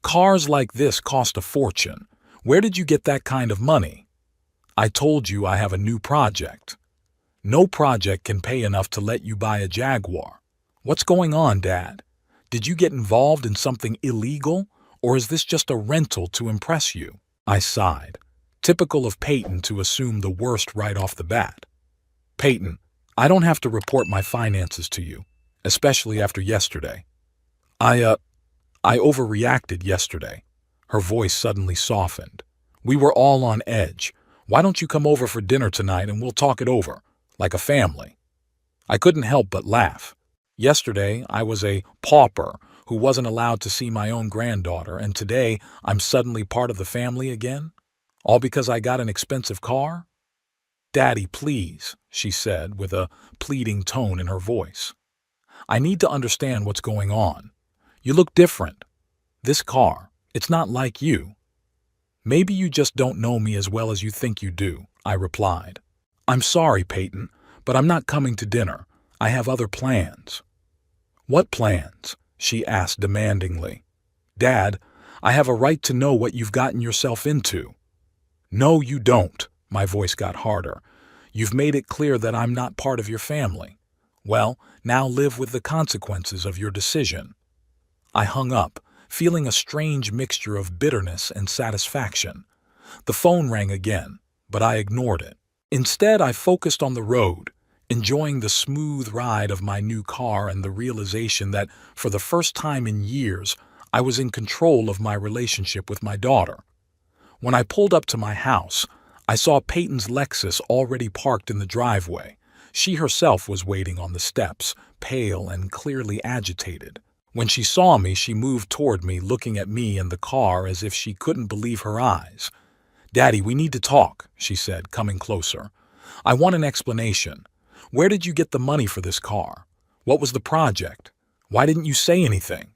"Cars like this cost a fortune. Where did you get that kind of money?" "I told you I have a new project." "No project can pay enough to let you buy a Jaguar. What's going on, Dad? Did you get involved in something illegal, or is this just a rental to impress you?" I sighed. Typical of Peyton to assume the worst right off the bat. "Peyton, I don't have to report my finances to you, especially after yesterday. I overreacted yesterday." Her voice suddenly softened. "We were all on edge. Why don't you come over for dinner tonight and we'll talk it over, like a family?" I couldn't help but laugh. Yesterday, I was a pauper who wasn't allowed to see my own granddaughter, and today I'm suddenly part of the family again? All because I got an expensive car? "Daddy, please," she said with a pleading tone in her voice. "I need to understand what's going on. You look different. This car, it's not like you." "Maybe you just don't know me as well as you think you do," I replied. "I'm sorry, Peyton, but I'm not coming to dinner. I have other plans." "What plans?" she asked demandingly. "Dad, I have a right to know what you've gotten yourself into." "No, you don't." My voice got harder. "You've made it clear that I'm not part of your family. Well, now live with the consequences of your decision." I hung up, feeling a strange mixture of bitterness and satisfaction. The phone rang again, but I ignored it. Instead, I focused on the road, enjoying the smooth ride of my new car and the realization that, for the first time in years, I was in control of my relationship with my daughter. When I pulled up to my house, I saw Peyton's Lexus already parked in the driveway. She herself was waiting on the steps, pale and clearly agitated. When she saw me, she moved toward me, looking at me and the car as if she couldn't believe her eyes. "Daddy, we need to talk," she said, coming closer. "I want an explanation. Where did you get the money for this car? What was the project? Why didn't you say anything?"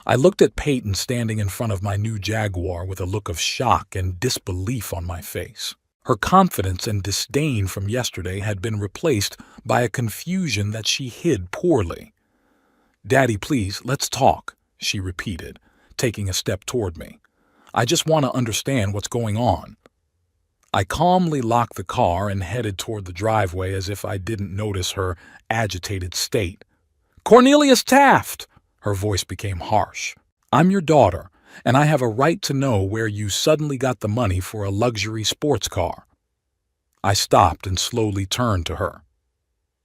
I looked at Peyton standing in front of my new Jaguar with a look of shock and disbelief on my face. Her confidence and disdain from yesterday had been replaced by a confusion that she hid poorly. "Daddy, please, let's talk," she repeated, taking a step toward me. "I just want to understand what's going on." I calmly locked the car and headed toward the driveway as if I didn't notice her agitated state. "Cornelius Taft!" Her voice became harsh. "I'm your daughter, and I have a right to know where you suddenly got the money for a luxury sports car." I stopped and slowly turned to her.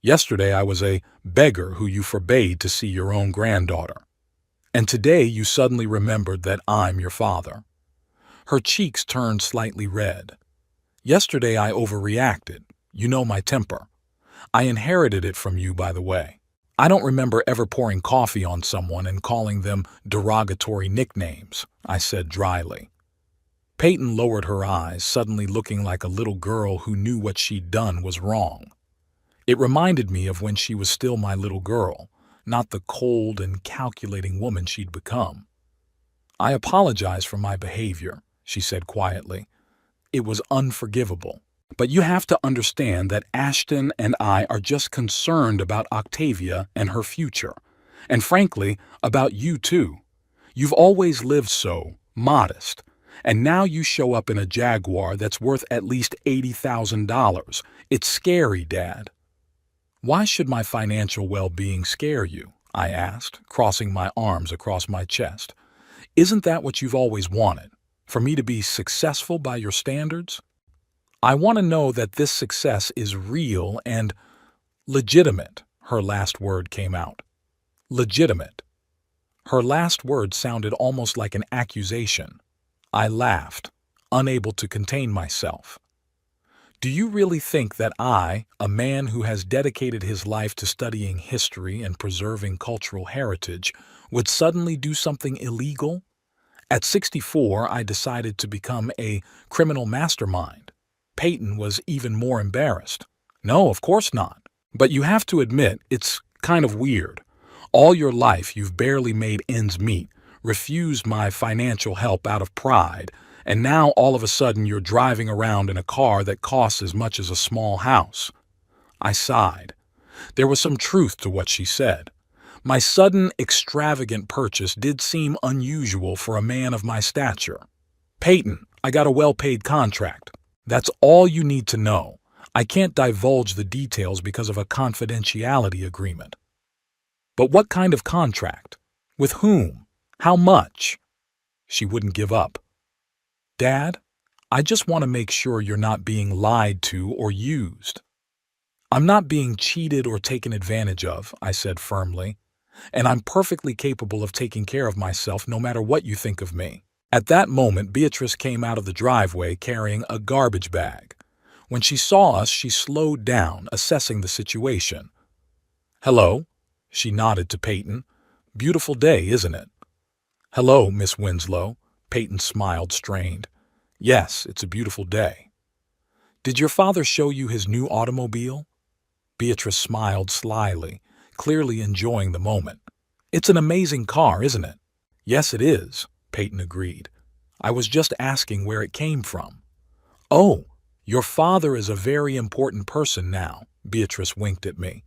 "Yesterday I was a beggar who you forbade to see your own granddaughter. And today you suddenly remembered that I'm your father." Her cheeks turned slightly red. "Yesterday I overreacted. You know my temper. I inherited it from you, by the way. I don't remember ever pouring coffee on someone and calling them derogatory nicknames," I said dryly. Peyton lowered her eyes, suddenly looking like a little girl who knew what she'd done was wrong. It reminded me of when she was still my little girl, not the cold and calculating woman she'd become. "I apologize for my behavior," she said quietly. "It was unforgivable. But you have to understand that Ashton and I are just concerned about Octavia and her future. And frankly, about you too. You've always lived so, modest. And now you show up in a Jaguar that's worth at least $80,000. It's scary, Dad." "Why should my financial well-being scare you?" I asked, crossing my arms across my chest. "Isn't that what you've always wanted? For me to be successful by your standards? I want to know that this success is real and legitimate." Her last word came out. Legitimate. Her last word sounded almost like an accusation. I laughed, unable to contain myself. "Do you really think that I, a man who has dedicated his life to studying history and preserving cultural heritage, would suddenly do something illegal? At 64, I decided to become a criminal mastermind." Peyton was even more embarrassed. "No, of course not. But you have to admit, it's kind of weird. All your life you've barely made ends meet, refused my financial help out of pride, and now all of a sudden you're driving around in a car that costs as much as a small house." I sighed. There was some truth to what she said. My sudden, extravagant purchase did seem unusual for a man of my stature. "Peyton, I got a well-paid contract. That's all you need to know. I can't divulge the details because of a confidentiality agreement." "But what kind of contract? With whom? How much?" She wouldn't give up. "Dad, I just want to make sure you're not being lied to or used." "I'm not being cheated or taken advantage of," I said firmly. "And I'm perfectly capable of taking care of myself no matter what you think of me." At that moment, Beatrice came out of the driveway carrying a garbage bag. When she saw us, she slowed down, assessing the situation. "Hello?" She nodded to Peyton. "Beautiful day, isn't it?" "Hello, Miss Winslow." Peyton smiled, strained. "Yes, it's a beautiful day." "Did your father show you his new automobile?" Beatrice smiled slyly, clearly enjoying the moment. "It's an amazing car, isn't it?" "Yes, it is," Peyton agreed. "I was just asking where it came from." "Oh, your father is a very important person now," Beatrice winked at me.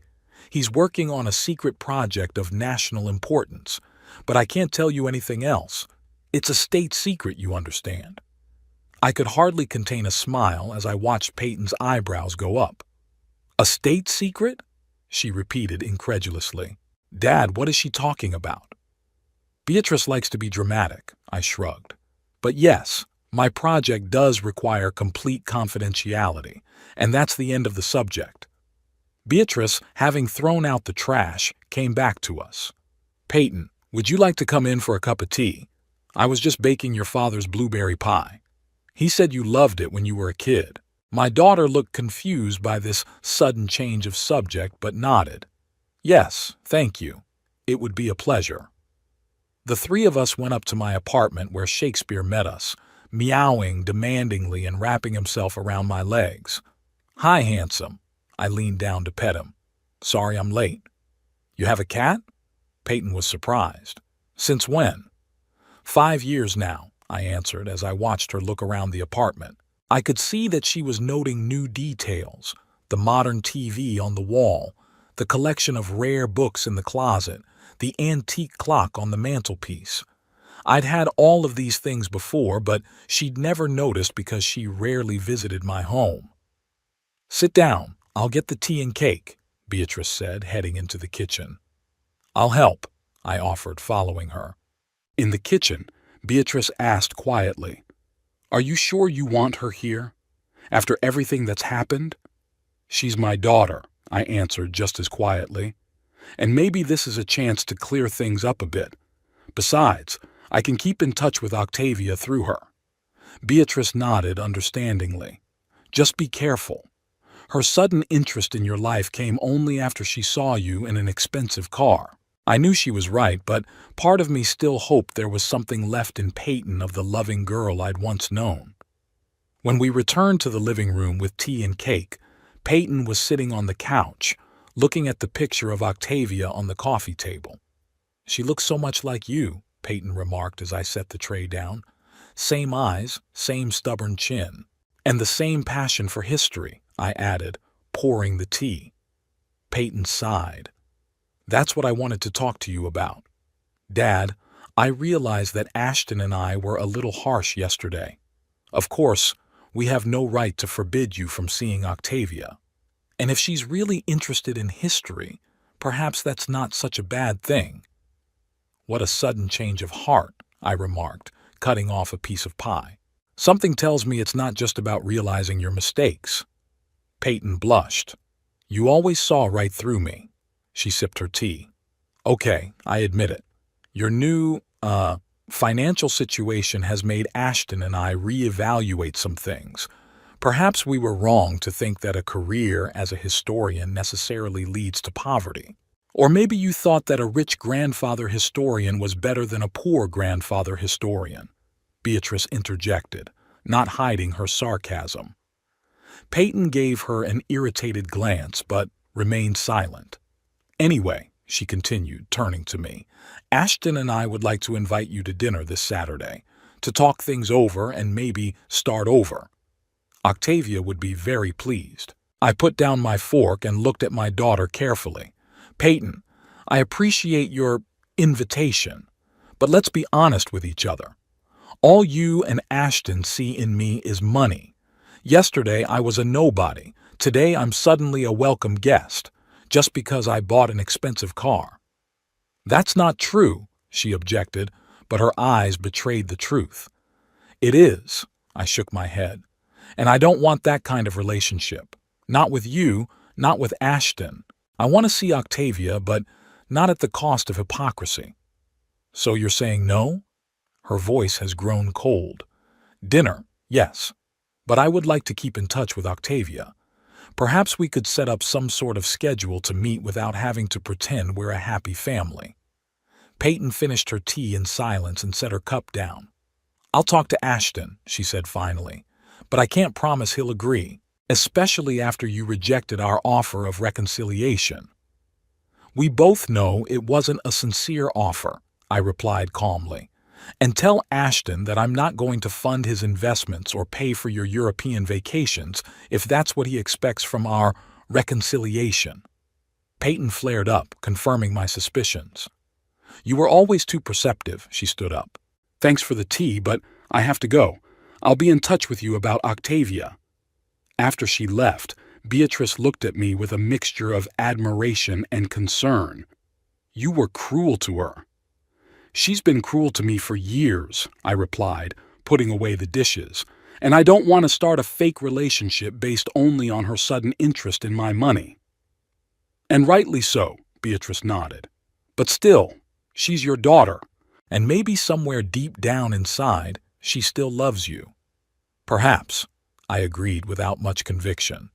"He's working on a secret project of national importance, but I can't tell you anything else. It's a state secret, you understand." I could hardly contain a smile as I watched Peyton's eyebrows go up. "A state secret?" she repeated incredulously. "Dad, what is she talking about?" "Beatrice likes to be dramatic," I shrugged. "But yes, my project does require complete confidentiality, and that's the end of the subject." Beatrice, having thrown out the trash, came back to us. "Peyton, would you like to come in for a cup of tea? I was just baking your father's blueberry pie. He said you loved it when you were a kid." My daughter looked confused by this sudden change of subject, but nodded. "Yes, thank you." It would be a pleasure. The three of us went up to my apartment where Shakespeare met us, meowing demandingly and wrapping himself around my legs. "Hi, handsome." I leaned down to pet him. "Sorry I'm late." "You have a cat?" Peyton was surprised. "Since when?" "5 years now," I answered as I watched her look around the apartment. I could see that she was noting new details: the modern TV on the wall, the collection of rare books in the closet, the antique clock on the mantelpiece. I'd had all of these things before, but she'd never noticed because she rarely visited my home. "Sit down. I'll get the tea and cake," Beatrice said, heading into the kitchen. "I'll help," I offered, following her. In the kitchen, Beatrice asked quietly, "Are you sure you want her here? After everything that's happened?" "She's my daughter," I answered just as quietly. "And maybe this is a chance to clear things up a bit. Besides, I can keep in touch with Octavia through her." Beatrice nodded understandingly. "Just be careful. Her sudden interest in your life came only after she saw you in an expensive car." I knew she was right, but part of me still hoped there was something left in Peyton of the loving girl I'd once known. When we returned to the living room with tea and cake, Peyton was sitting on the couch, looking at the picture of Octavia on the coffee table. "She looks so much like you," Peyton remarked as I set the tray down. "Same eyes, same stubborn chin. And the same passion for history," I added, pouring the tea. Peyton sighed. "That's what I wanted to talk to you about. Dad, I realized that Ashton and I were a little harsh yesterday. Of course, we have no right to forbid you from seeing Octavia. And if she's really interested in history, perhaps that's not such a bad thing." "What a sudden change of heart," I remarked, cutting off a piece of pie. "Something tells me it's not just about realizing your mistakes." Peyton blushed. "You always saw right through me." She sipped her tea. "Okay, I admit it. Your new, financial situation has made Ashton and I reevaluate some things. Perhaps we were wrong to think that a career as a historian necessarily leads to poverty. Or maybe you thought that a rich grandfather historian was better than a poor grandfather historian," Beatrice interjected, not hiding her sarcasm. Peyton gave her an irritated glance, but remained silent. "Anyway," she continued, turning to me, "Ashton and I would like to invite you to dinner this Saturday, to talk things over and maybe start over. Octavia would be very pleased." I put down my fork and looked at my daughter carefully. "Peyton, I appreciate your invitation, but let's be honest with each other. All you and Ashton see in me is money. Yesterday I was a nobody. Today I'm suddenly a welcome guest, just because I bought an expensive car." "That's not true," she objected, but her eyes betrayed the truth. "It is," I shook my head, "and I don't want that kind of relationship. Not with you, not with Ashton. I want to see Octavia, but not at the cost of hypocrisy." "So you're saying no?" Her voice has grown cold. "Dinner, yes, but I would like to keep in touch with Octavia. Perhaps we could set up some sort of schedule to meet without having to pretend we're a happy family." Peyton finished her tea in silence and set her cup down. "I'll talk to Ashton," she said finally, "but I can't promise he'll agree, especially after you rejected our offer of reconciliation." "We both know it wasn't a sincere offer," I replied calmly. "And tell Ashton that I'm not going to fund his investments or pay for your European vacations if that's what he expects from our reconciliation." Peyton flared up, confirming my suspicions. "You were always too perceptive," she stood up. "Thanks for the tea, but I have to go. I'll be in touch with you about Octavia." After she left, Beatrice looked at me with a mixture of admiration and concern. "You were cruel to her." "She's been cruel to me for years," I replied, putting away the dishes, "and I don't want to start a fake relationship based only on her sudden interest in my money." "And rightly so," Beatrice nodded. "But still, she's your daughter, and maybe somewhere deep down inside, she still loves you." "Perhaps," I agreed without much conviction.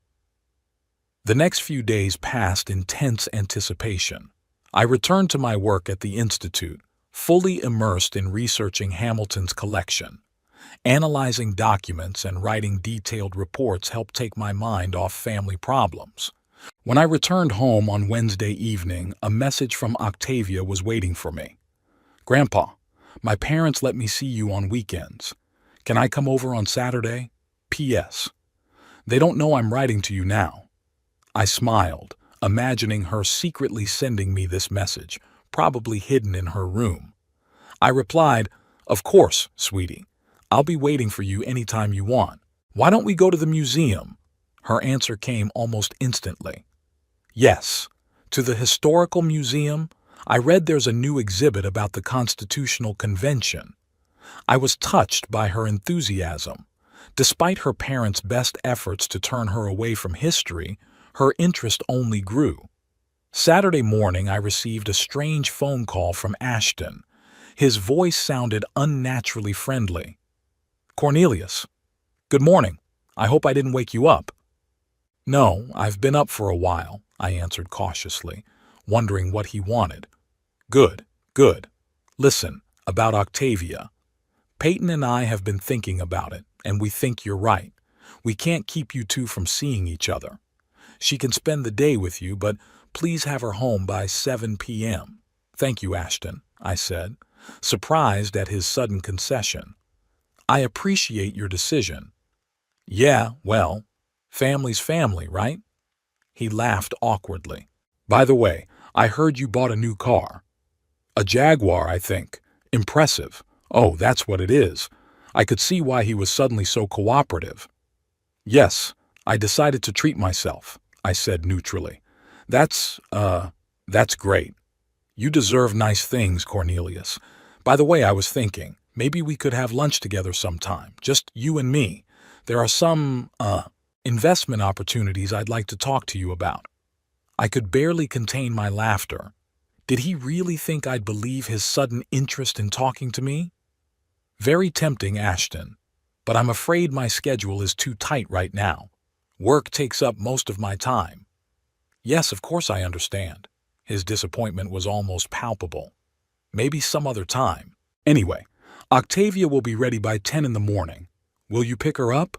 The next few days passed in tense anticipation. I returned to my work at the Institute, fully immersed in researching Hamilton's collection. Analyzing documents and writing detailed reports helped take my mind off family problems. When I returned home on Wednesday evening, a message from Octavia was waiting for me. "Grandpa, my parents let me see you on weekends. Can I come over on Saturday? P.S. They don't know I'm writing to you now." I smiled, imagining her secretly sending me this message, probably hidden in her room. I replied, "Of course, sweetie. I'll be waiting for you anytime you want. Why don't we go to the museum?" Her answer came almost instantly. "Yes, to the historical museum. I read there's a new exhibit about the Constitutional Convention." I was touched by her enthusiasm. Despite her parents' best efforts to turn her away from history, her interest only grew. Saturday morning, I received a strange phone call from Ashton. His voice sounded unnaturally friendly. "Cornelius, good morning. I hope I didn't wake you up." "No, I've been up for a while," I answered cautiously, wondering what he wanted. "Good, good. Listen, about Octavia. Peyton and I have been thinking about it, and we think you're right. We can't keep you two from seeing each other. She can spend the day with you, but please have her home by 7 p.m. "Thank you, Ashton," I said, surprised at his sudden concession. "I appreciate your decision." "Yeah, well, family's family, right?" He laughed awkwardly. "By the way, I heard you bought a new car." "A Jaguar, I think. Impressive." "Oh, that's what it is." I could see why he was suddenly so cooperative. "Yes, I decided to treat myself," I said neutrally. That's great. You deserve nice things, Cornelius. By the way, I was thinking, maybe we could have lunch together sometime, just you and me. There are some, investment opportunities I'd like to talk to you about." I could barely contain my laughter. Did he really think I'd believe his sudden interest in talking to me? Very tempting, Ashton, but I'm afraid my schedule is too tight right now. Work takes up most of my time. "Yes, of course I understand." His disappointment was almost palpable. "Maybe some other time. Anyway, Octavia will be ready by 10 in the morning. Will you pick her up?"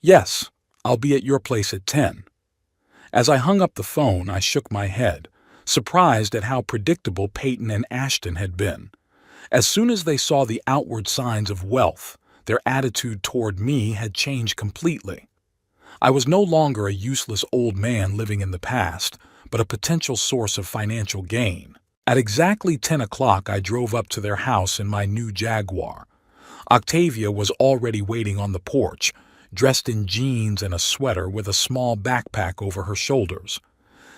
"Yes, I'll be at your place at 10. As I hung up the phone, I shook my head, surprised at how predictable Peyton and Ashton had been. As soon as they saw the outward signs of wealth, their attitude toward me had changed completely. I was no longer a useless old man living in the past, but a potential source of financial gain. At exactly 10 o'clock, I drove up to their house in my new Jaguar. Octavia was already waiting on the porch, dressed in jeans and a sweater with a small backpack over her shoulders.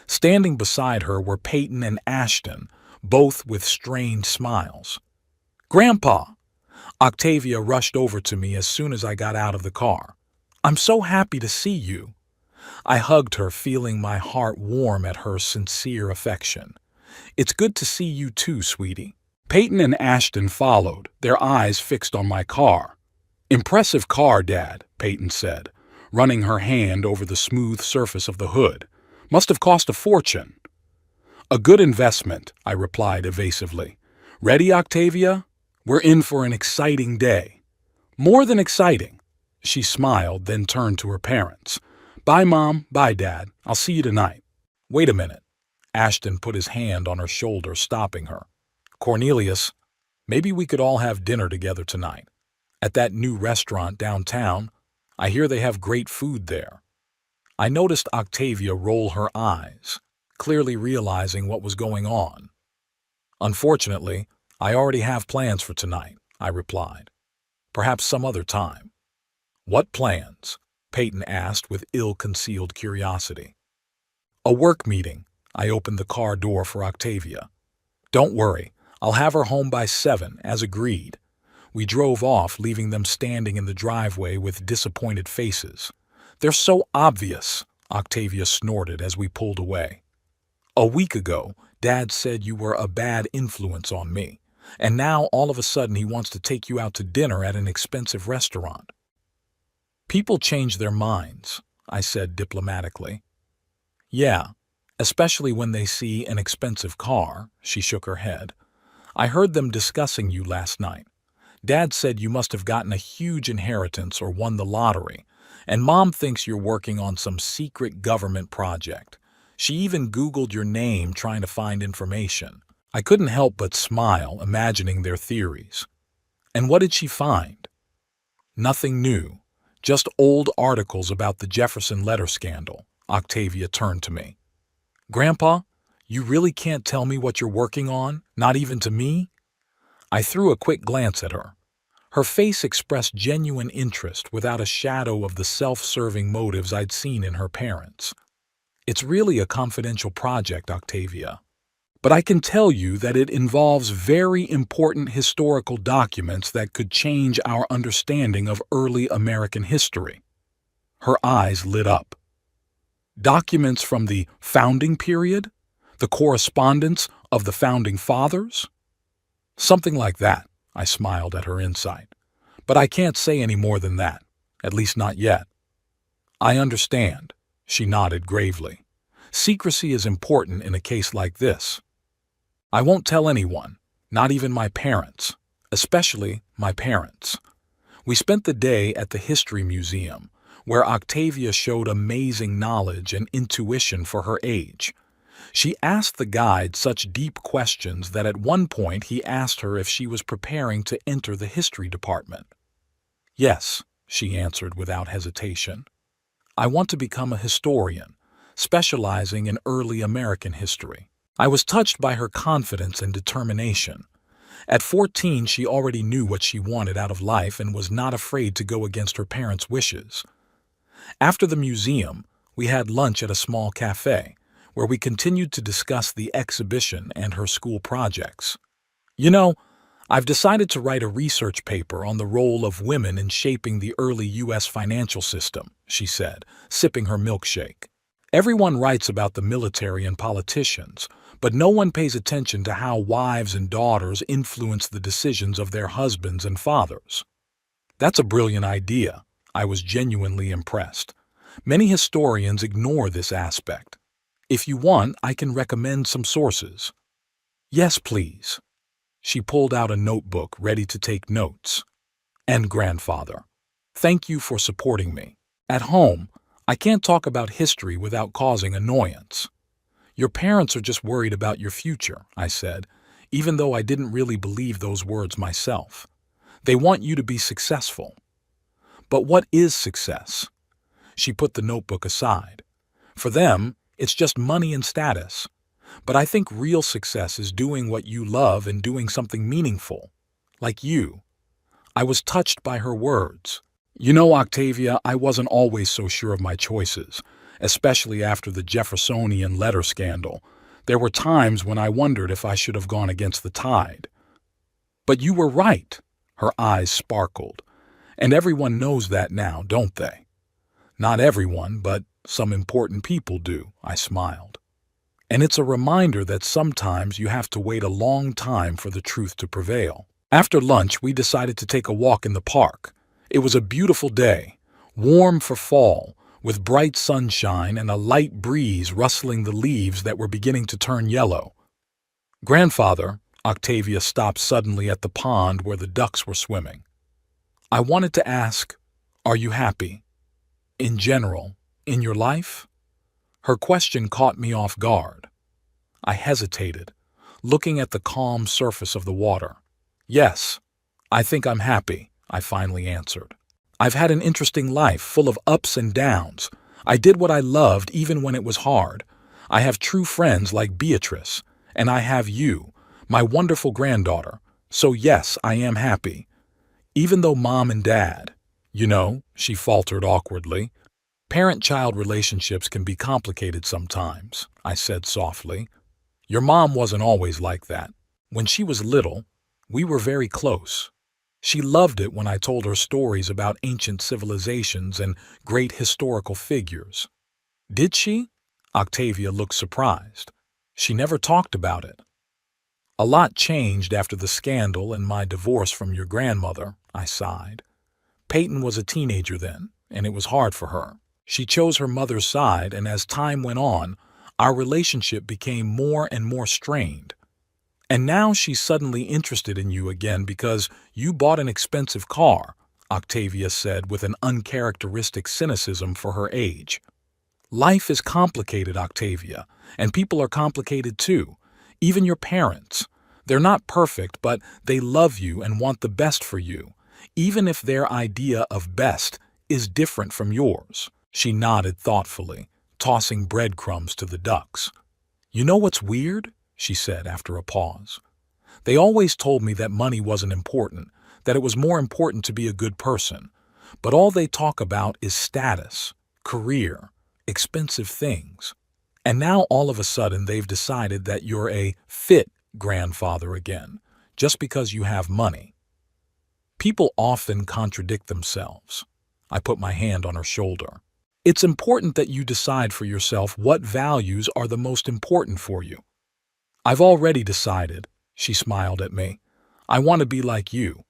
Standing beside her were Peyton and Ashton, both with strange smiles. "Grandpa!" Octavia rushed over to me as soon as I got out of the car. "I'm so happy to see you." I hugged her, feeling my heart warm at her sincere affection. "It's good to see you too, sweetie." Peyton and Ashton followed, their eyes fixed on my car. "Impressive car, Dad," Peyton said, running her hand over the smooth surface of the hood. "Must have cost a fortune." "A good investment," I replied evasively. "Ready, Octavia? We're in for an exciting day." "More than exciting." She smiled, then turned to her parents. "Bye, Mom. Bye, Dad. I'll see you tonight." "Wait a minute." Ashton put his hand on her shoulder, stopping her. "Cornelius, maybe we could all have dinner together tonight. At that new restaurant downtown. I hear they have great food there." I noticed Octavia roll her eyes, clearly realizing what was going on. "Unfortunately, I already have plans for tonight," I replied. "Perhaps some other time." "What plans?" Peyton asked with ill-concealed curiosity. "A work meeting." I opened the car door for Octavia. "Don't worry, I'll have her home by 7, as agreed." We drove off, leaving them standing in the driveway with disappointed faces. "They're so obvious," Octavia snorted as we pulled away. "A week ago, Dad said you were a bad influence on me, and now all of a sudden he wants to take you out to dinner at an expensive restaurant." "People change their minds," I said diplomatically. "Yeah, especially when they see an expensive car. She shook her head. I heard them discussing you last night. Dad said you must have gotten a huge inheritance or won the lottery, and Mom thinks you're working on some secret government project. She even Googled your name trying to find information. I couldn't help but smile, imagining their theories. And what did she find? Nothing new, just old articles about the Jefferson letter scandal. Octavia turned to me. Grandpa, you really can't tell me what you're working on, not even to me? I threw a quick glance at her. Her face expressed genuine interest without a shadow of the self-serving motives I'd seen in her parents. It's really a confidential project, Octavia. But I can tell you that it involves very important historical documents that could change our understanding of early American history. Her eyes lit up. Documents from the founding period? The correspondence of the founding fathers? Something like that, I smiled at her insight. But I can't say any more than that, at least not yet. I understand, she nodded gravely. Secrecy is important in a case like this. I won't tell anyone, not even my parents, especially my parents. We spent the day at the History Museum, where Octavia showed amazing knowledge and intuition for her age. She asked the guide such deep questions that at one point he asked her if she was preparing to enter the history department. Yes, she answered without hesitation. I want to become a historian, specializing in early American history. I was touched by her confidence and determination. At 14, she already knew what she wanted out of life and was not afraid to go against her parents' wishes. After the museum, we had lunch at a small cafe, where we continued to discuss the exhibition and her school projects. You know, I've decided to write a research paper on the role of women in shaping the early U.S. financial system, she said, sipping her milkshake. Everyone writes about the military and politicians, but no one pays attention to how wives and daughters influence the decisions of their husbands and fathers. That's a brilliant idea. I was genuinely impressed. Many historians ignore this aspect. If you want, I can recommend some sources. Yes, please. She pulled out a notebook ready to take notes. And grandfather, thank you for supporting me. At home, I can't talk about history without causing annoyance. Your parents are just worried about your future, I said, even though I didn't really believe those words myself. They want you to be successful. But what is success? She put the notebook aside. For them, it's just money and status. But I think real success is doing what you love and doing something meaningful. Like you. I was touched by her words. You know, Octavia, I wasn't always so sure of my choices, especially after the Jeffersonian letter scandal. There were times when I wondered if I should have gone against the tide. But you were right. Her eyes sparkled. And everyone knows that now, don't they? Not everyone, but some important people do, I smiled. And it's a reminder that sometimes you have to wait a long time for the truth to prevail. After lunch, we decided to take a walk in the park. It was a beautiful day, warm for fall, with bright sunshine and a light breeze rustling the leaves that were beginning to turn yellow. Grandfather, Octavia stopped suddenly at the pond where the ducks were swimming. I wanted to ask, are you happy? In general, in your life? Her question caught me off guard. I hesitated, looking at the calm surface of the water. Yes, I think I'm happy, I finally answered. I've had an interesting life, full of ups and downs. I did what I loved even when it was hard. I have true friends like Beatrice, and I have you, my wonderful granddaughter. So yes, I am happy. Even though Mom and Dad, she faltered awkwardly. Parent-child relationships can be complicated sometimes, I said softly. Your mom wasn't always like that. When she was little, we were very close. She loved it when I told her stories about ancient civilizations and great historical figures. Did she? Octavia looked surprised. She never talked about it. A lot changed after the scandal and my divorce from your grandmother, I sighed. Peyton was a teenager then, and it was hard for her. She chose her mother's side, and as time went on, Our relationship became more and more strained. And now she's suddenly interested in you again because you bought an expensive car, Octavia said with an uncharacteristic cynicism for her age. Life is complicated, Octavia, and people are complicated too. Even your parents. They're not perfect, but they love you and want the best for you, even if their idea of best is different from yours. She nodded thoughtfully, tossing breadcrumbs to the ducks. You know what's weird? She said after a pause. They always told me that money wasn't important, that it was more important to be a good person. But all they talk about is status, career, expensive things. And now all of a sudden they've decided that you're a fit grandfather again, just because you have money. People often contradict themselves. I put my hand on her shoulder. It's important that you decide for yourself what values are the most important for you. I've already decided, she smiled at me. I want to be like you.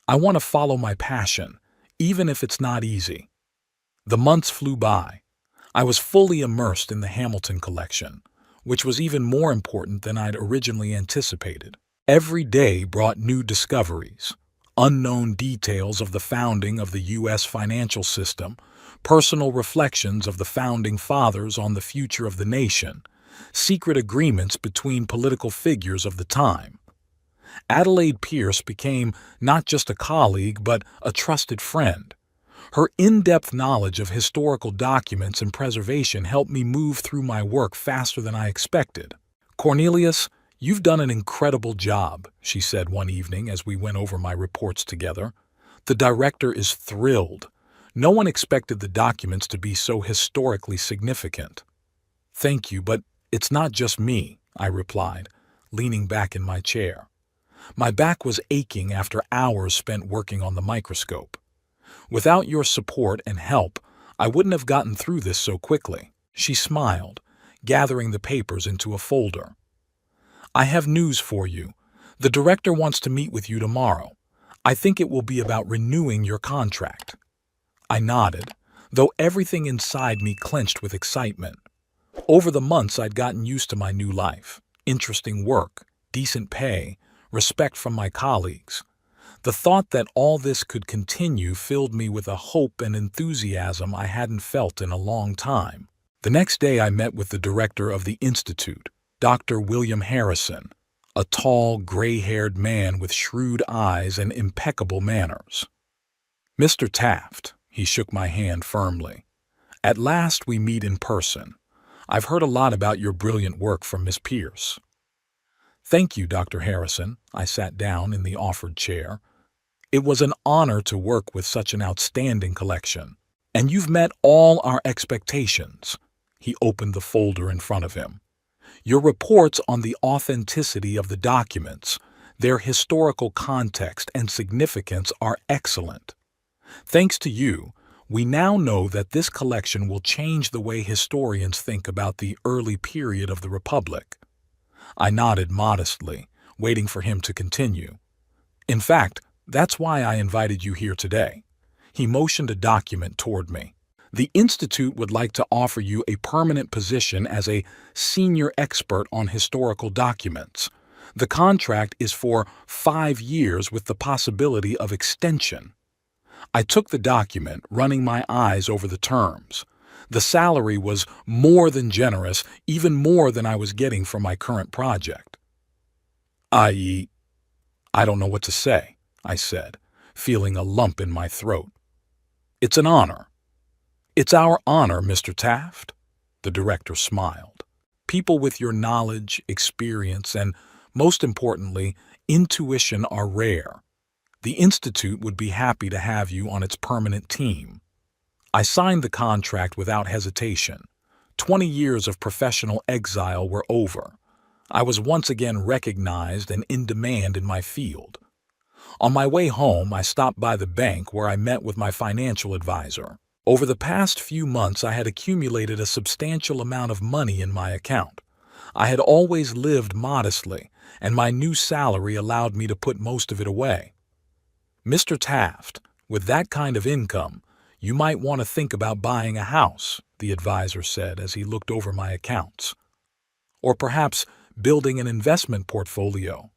I want to follow my passion, even if it's not easy. The months flew by. I was fully immersed in the Hamilton collection, which was even more important than I'd originally anticipated. Every day brought new discoveries, unknown details of the founding of the U.S. financial system, personal reflections of the founding fathers on the future of the nation, secret agreements between political figures of the time. Adelaide Pierce became not just a colleague, but a trusted friend. Her in-depth knowledge of historical documents and preservation helped me move through my work faster than I expected. Cornelius, you've done an incredible job, she said one evening as we went over my reports together. The director is thrilled. No one expected the documents to be so historically significant. Thank you, but it's not just me, I replied, leaning back in my chair. My back was aching after hours spent working on the microscope. Without your support and help, I wouldn't have gotten through this so quickly. She smiled, gathering the papers into a folder. I have news for you. The director wants to meet with you tomorrow. I think it will be about renewing your contract. I nodded, though everything inside me clenched with excitement. Over the months, I'd gotten used to my new life. Interesting work, decent pay, respect from my colleagues. The thought that all this could continue filled me with a hope and enthusiasm I hadn't felt in a long time. The next day I met with the director of the Institute, Dr. William Harrison, a tall, gray-haired man with shrewd eyes and impeccable manners. Mr. Taft, he shook my hand firmly. At last we meet in person. I've heard a lot about your brilliant work from Miss Pierce. Thank you, Dr. Harrison. I sat down in the offered chair. It was an honor to work with such an outstanding collection. And you've met all our expectations. He opened the folder in front of him. Your reports on the authenticity of the documents, their historical context and significance are excellent. Thanks to you, we now know that this collection will change the way historians think about the early period of the Republic. I nodded modestly, waiting for him to continue. In fact, that's why I invited you here today. He motioned a document toward me. The Institute would like to offer you a permanent position as a senior expert on historical documents. The contract is for 5 years with the possibility of extension. I took the document, running my eyes over the terms. The salary was more than generous, even more than I was getting from my current project. I don't know what to say, I said, feeling a lump in my throat. It's an honor. It's our honor, Mr. Taft, the director smiled. People with your knowledge, experience, and, most importantly, intuition are rare. The Institute would be happy to have you on its permanent team. I signed the contract without hesitation. 20 years of professional exile were over. I was once again recognized and in demand in my field. On my way home, I stopped by the bank where I met with my financial advisor. Over the past few months, I had accumulated a substantial amount of money in my account. I had always lived modestly, and my new salary allowed me to put most of it away. Mr. Taft, with that kind of income, you might want to think about buying a house, the advisor said as he looked over my accounts. Or perhaps building an investment portfolio?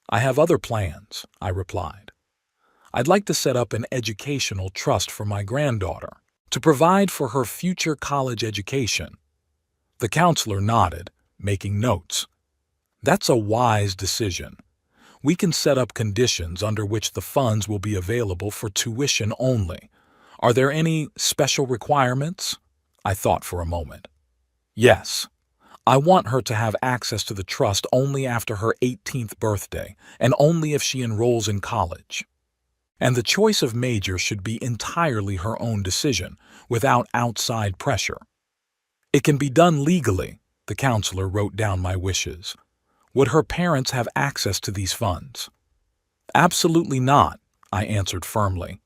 I have other plans, I replied. I'd like to set up an educational trust for my granddaughter, to provide for her future college education. The counselor nodded, making notes. That's a wise decision. We can set up conditions under which the funds will be available for tuition only. Are there any special requirements? I thought for a moment. Yes. I want her to have access to the trust only after her 18th birthday, and only if she enrolls in college. And the choice of major should be entirely her own decision, without outside pressure. It can be done legally, the counselor wrote down my wishes. Would her parents have access to these funds? Absolutely not, I answered firmly.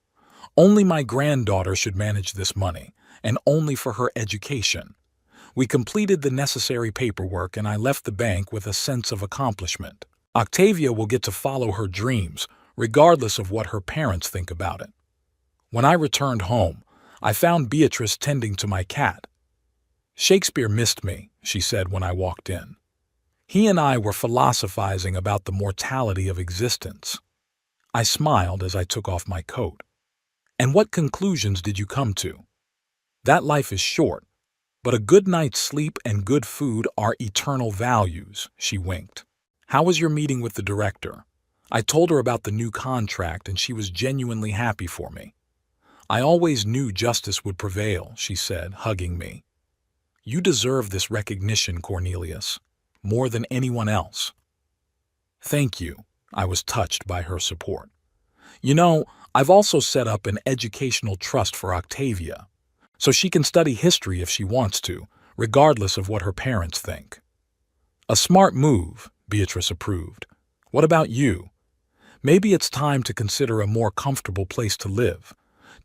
Only my granddaughter should manage this money, and only for her education. We completed the necessary paperwork and I left the bank with a sense of accomplishment. Octavia will get to follow her dreams, regardless of what her parents think about it. When I returned home, I found Beatrice tending to my cat. Shakespeare missed me, she said when I walked in. He and I were philosophizing about the mortality of existence. I smiled as I took off my coat. And what conclusions did you come to? That life is short, but a good night's sleep and good food are eternal values, she winked. How was your meeting with the director? I told her about the new contract and she was genuinely happy for me. I always knew justice would prevail, she said, hugging me. You deserve this recognition, Cornelius, more than anyone else. Thank you. I was touched by her support. You know, I've also set up an educational trust for Octavia, so she can study history if she wants to, regardless of what her parents think. A smart move, Beatrice approved. What about you? Maybe it's time to consider a more comfortable place to live.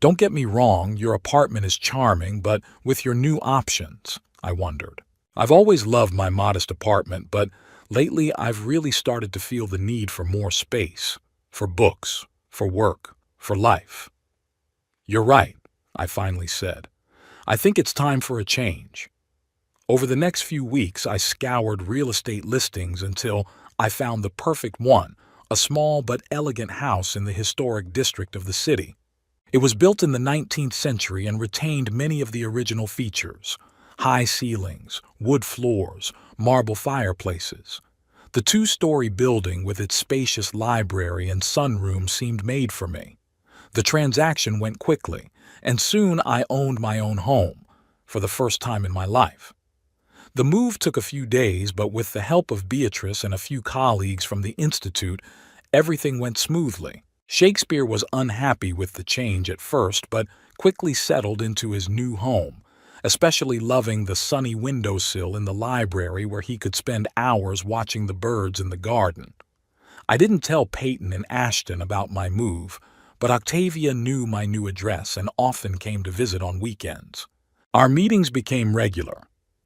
Don't get me wrong, your apartment is charming, but with your new options, I wondered. I've always loved my modest apartment, but lately I've really started to feel the need for more space, for books, for work, for life. You're right, I finally said. I think it's time for a change. Over the next few weeks, I scoured real estate listings until I found the perfect one, a small but elegant house in the historic district of the city. It was built in the 19th century and retained many of the original features: high ceilings, wood floors, marble fireplaces. The two-story building with its spacious library and sunroom seemed made for me. The transaction went quickly, and soon I owned my own home, for the first time in my life. The move took a few days, but with the help of Beatrice and a few colleagues from the Institute, everything went smoothly. Shakespeare was unhappy with the change at first, but quickly settled into his new home, especially loving the sunny windowsill in the library where he could spend hours watching the birds in the garden. I didn't tell Peyton and Ashton about my move, but Octavia knew my new address and often came to visit on weekends. Our meetings became regular.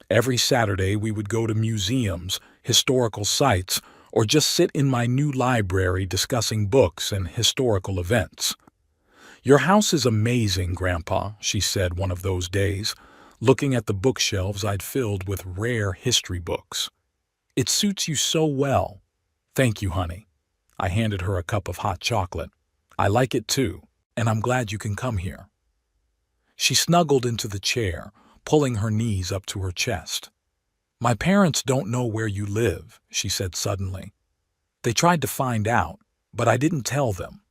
Every Saturday we would go to museums, historical sites, or just sit in my new library discussing books and historical events. Your house is amazing, Grandpa, she said one of those days, looking at the bookshelves I'd filled with rare history books. It suits you so well. Thank you, honey. I handed her a cup of hot chocolate. I like it too, and I'm glad you can come here. She snuggled into the chair, pulling her knees up to her chest. My parents don't know where you live, she said suddenly. They tried to find out, but I didn't tell them.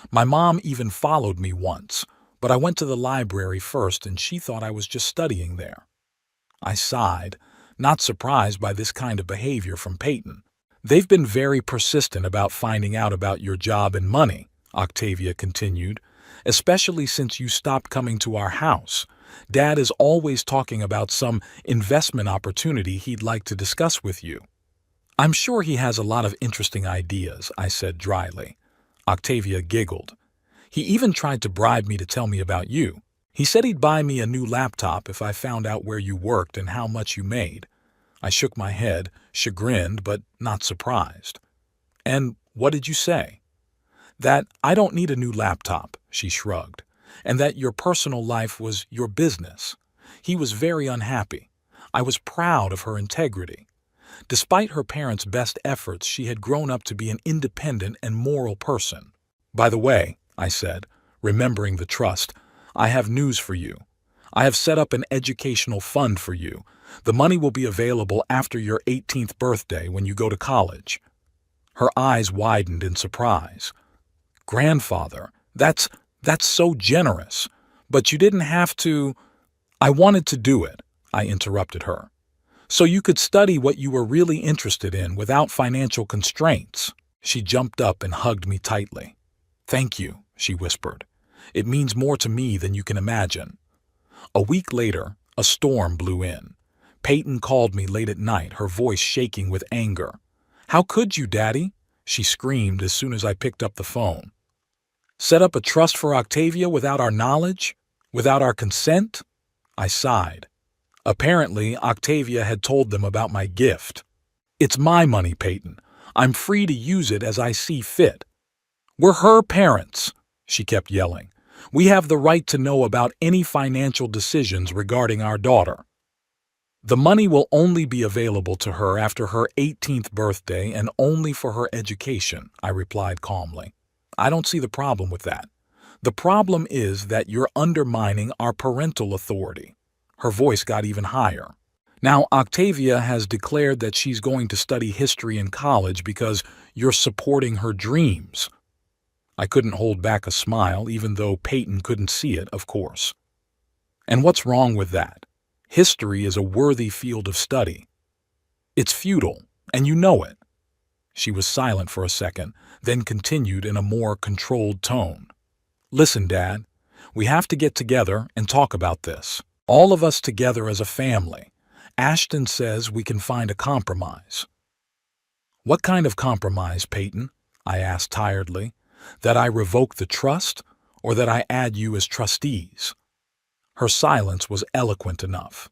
My mom even followed me once, but I went to the library first and she thought I was just studying there. I sighed, not surprised by this kind of behavior from Peyton. They've been very persistent about finding out about your job and money, Octavia continued, especially since you stopped coming to our house. Dad is always talking about some investment opportunity he'd like to discuss with you. I'm sure he has a lot of interesting ideas, I said dryly. Octavia giggled. He even tried to bribe me to tell me about you. He said he'd buy me a new laptop if I found out where you worked and how much you made. I shook my head, chagrined but not surprised. And what did you say? That I don't need a new laptop, she shrugged, and that your personal life was your business. He was very unhappy. I was proud of her integrity. Despite her parents' best efforts, she had grown up to be an independent and moral person. "By the way," I said, remembering the trust, "I have news for you. I have set up an educational fund for you. The money will be available after your 18th birthday when you go to college." Her eyes widened in surprise. "Grandfather, that's so generous. But you didn't have to—" "I wanted to do it," I interrupted her, "so you could study what you were really interested in without financial constraints." She jumped up and hugged me tightly. "Thank you," she whispered. "It means more to me than you can imagine." A week later, a storm blew in. Peyton called me late at night, her voice shaking with anger. "How could you, Daddy?" she screamed as soon as I picked up the phone. "Set up a trust for Octavia without our knowledge? Without our consent?" I sighed. Apparently, Octavia had told them about my gift. "It's my money, Peyton. I'm free to use it as I see fit." "We're her parents," she kept yelling. "We have the right to know about any financial decisions regarding our daughter." "The money will only be available to her after her 18th birthday and only for her education," I replied calmly. "I don't see the problem with that. The problem is that you're undermining our parental authority." Her voice got even higher. "Now, Octavia has declared that she's going to study history in college because you're supporting her dreams." I couldn't hold back a smile, even though Peyton couldn't see it, of course. "And what's wrong with that? History is a worthy field of study." "It's futile, and you know it." She was silent for a second, then continued in a more controlled tone. "Listen, Dad, we have to get together and talk about this. All of us together as a family. Ashton says we can find a compromise." "What kind of compromise, Peyton?" I asked tiredly. "That I revoke the trust, or that I add you as trustees?" Her silence was eloquent enough.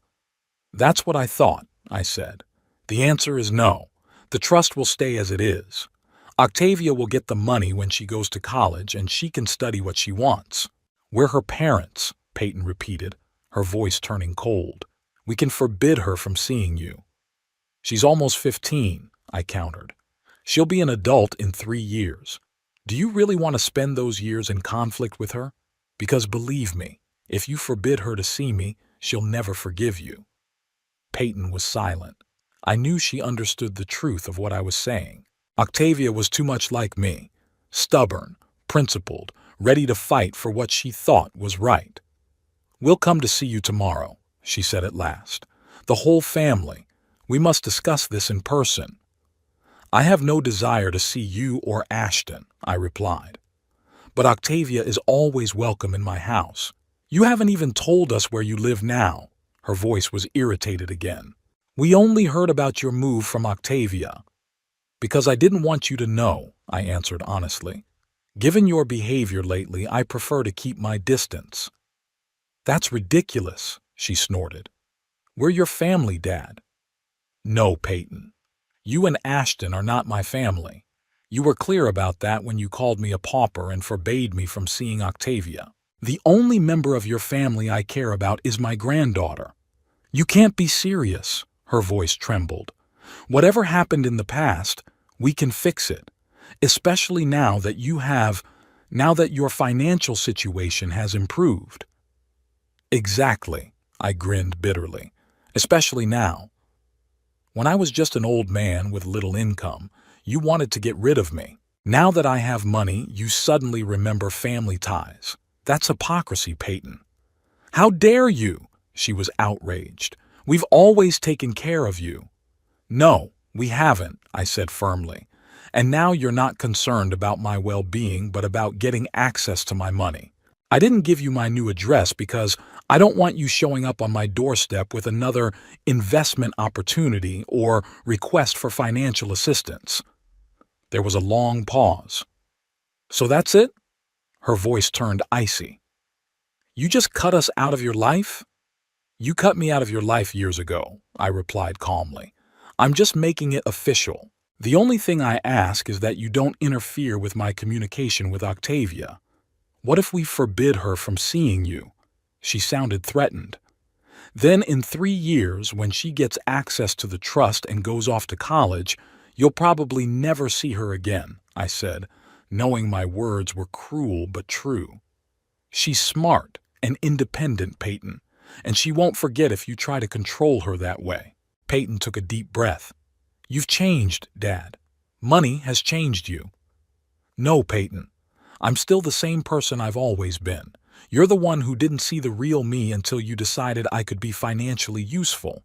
"That's what I thought," I said. "The answer is no. The trust will stay as it is. Octavia will get the money when she goes to college, and she can study what she wants." "We're her parents," Peyton repeated, her voice turning cold. "We can forbid her from seeing you." "She's almost 15, I countered. "She'll be an adult in 3 years. Do you really want to spend those years in conflict with her? Because believe me, if you forbid her to see me, she'll never forgive you." Peyton was silent. I knew she understood the truth of what I was saying. Octavia was too much like me, stubborn, principled, ready to fight for what she thought was right. "We'll come to see you tomorrow," she said at last. "The whole family. We must discuss this in person." "I have no desire to see you or Ashton," I replied. "But Octavia is always welcome in my house. You haven't even told us where you live now." Her voice was irritated again. "We only heard about your move from Octavia." "Because I didn't want you to know," I answered honestly. "Given your behavior lately, I prefer to keep my distance." "That's ridiculous," she snorted. "We're your family, Dad." "No, Peyton. You and Ashton are not my family. You were clear about that when you called me a pauper and forbade me from seeing Octavia. The only member of your family I care about is my granddaughter." "You can't be serious." Her voice trembled. "Whatever happened in the past, we can fix it, especially now that your financial situation has improved." "Exactly," I grinned bitterly. "Especially now. When I was just an old man with little income, you wanted to get rid of me. Now that I have money, you suddenly remember family ties. That's hypocrisy, Peyton." "How dare you?" She was outraged. "We've always taken care of you." "No, we haven't," I said firmly. "And now you're not concerned about my well-being, but about getting access to my money. I didn't give you my new address because I don't want you showing up on my doorstep with another investment opportunity or request for financial assistance." There was a long pause. "So that's it?" Her voice turned icy. "You just cut us out of your life?" "You cut me out of your life years ago," I replied calmly. "I'm just making it official. The only thing I ask is that you don't interfere with my communication with Octavia. What if we forbid her from seeing you?" She sounded threatened. Then in 3 years, when she gets access to the trust and goes off to college, you'll probably never see her again, I said, knowing my words were cruel but true. She's smart and independent, Peyton, and she won't forget if you try to control her that way. Peyton took a deep breath. You've changed, Dad. Money has changed you. No, Peyton. I'm still the same person I've always been. You're the one who didn't see the real me until you decided I could be financially useful.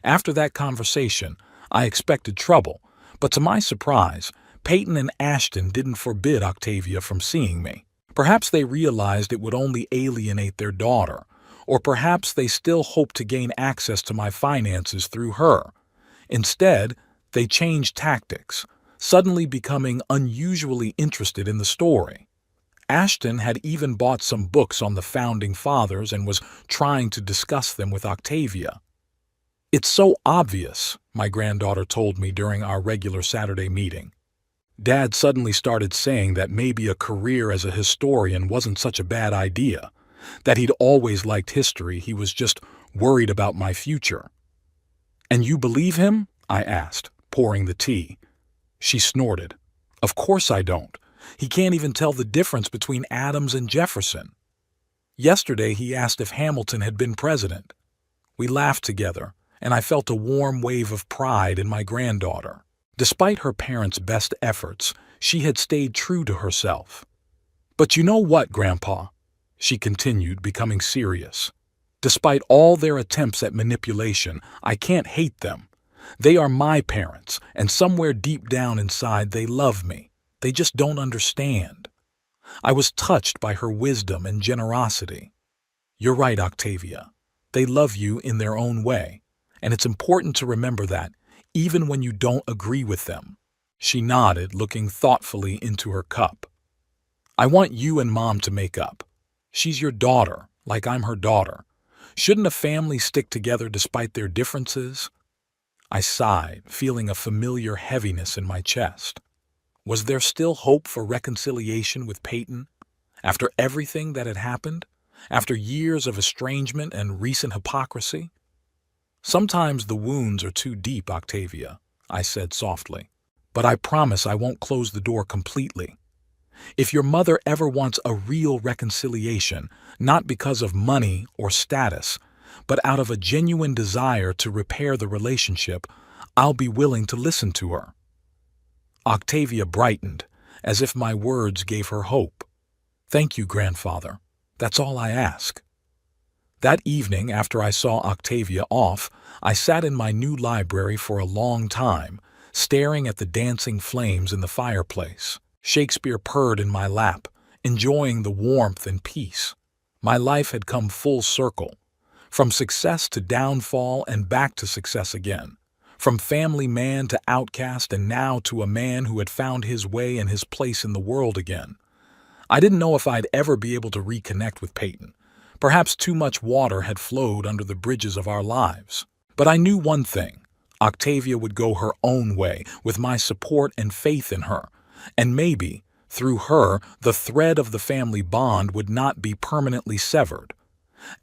After that conversation, I expected trouble, but to my surprise, Peyton and Ashton didn't forbid Octavia from seeing me. Perhaps they realized it would only alienate their daughter, or perhaps they still hoped to gain access to my finances through her. Instead, they changed tactics, suddenly becoming unusually interested in the story. Ashton had even bought some books on the Founding Fathers and was trying to discuss them with Octavia. It's so obvious, my granddaughter told me during our regular Saturday meeting. Dad suddenly started saying that maybe a career as a historian wasn't such a bad idea, that he'd always liked history, he was just worried about my future. And you believe him? I asked, pouring the tea. She snorted. Of course I don't. He can't even tell the difference between Adams and Jefferson. Yesterday he asked if Hamilton had been president. We laughed together, and I felt a warm wave of pride in my granddaughter. Despite her parents' best efforts, she had stayed true to herself. But you know what, Grandpa? She continued, becoming serious. Despite all their attempts at manipulation, I can't hate them. They are my parents, and somewhere deep down inside they love me. They just don't understand. I was touched by her wisdom and generosity. You're right, Octavia. They love you in their own way, and it's important to remember that, even when you don't agree with them. She nodded, looking thoughtfully into her cup. I want you and Mom to make up. She's your daughter, like I'm her daughter. Shouldn't a family stick together despite their differences? I sighed, feeling a familiar heaviness in my chest. Was there still hope for reconciliation with Peyton? After everything that had happened? After years of estrangement and recent hypocrisy? Sometimes the wounds are too deep, Octavia, I said softly. But I promise I won't close the door completely. If your mother ever wants a real reconciliation, not because of money or status, but out of a genuine desire to repair the relationship, I'll be willing to listen to her. Octavia brightened, as if my words gave her hope. Thank you, Grandfather. That's all I ask. That evening, after I saw Octavia off, I sat in my new library for a long time, staring at the dancing flames in the fireplace. Shakespeare purred in my lap, enjoying the warmth and peace. My life had come full circle, from success to downfall and back to success again, from family man to outcast and now to a man who had found his way and his place in the world again. I didn't know if I'd ever be able to reconnect with Peyton. Perhaps too much water had flowed under the bridges of our lives. But I knew one thing. Octavia would go her own way with my support and faith in her. And maybe, through her, the thread of the family bond would not be permanently severed.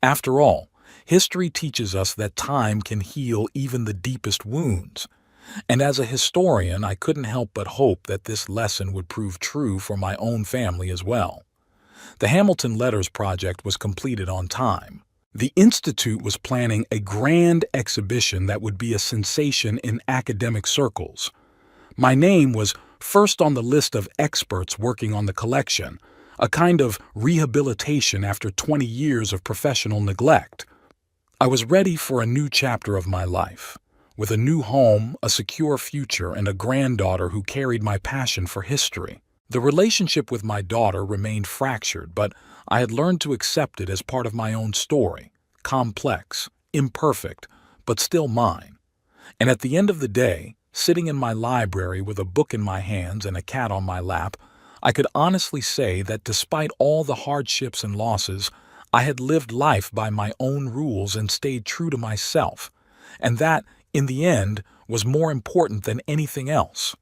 After all, history teaches us that time can heal even the deepest wounds. And as a historian, I couldn't help but hope that this lesson would prove true for my own family as well. The Hamilton Letters Project was completed on time. The Institute was planning a grand exhibition that would be a sensation in academic circles. My name was first on the list of experts working on the collection, a kind of rehabilitation after 20 years of professional neglect. I was ready for a new chapter of my life, with a new home, a secure future, and a granddaughter who carried my passion for history. The relationship with my daughter remained fractured, but I had learned to accept it as part of my own story, complex, imperfect, but still mine. And at the end of the day, sitting in my library with a book in my hands and a cat on my lap, I could honestly say that despite all the hardships and losses, I had lived life by my own rules and stayed true to myself, and that, in the end, was more important than anything else.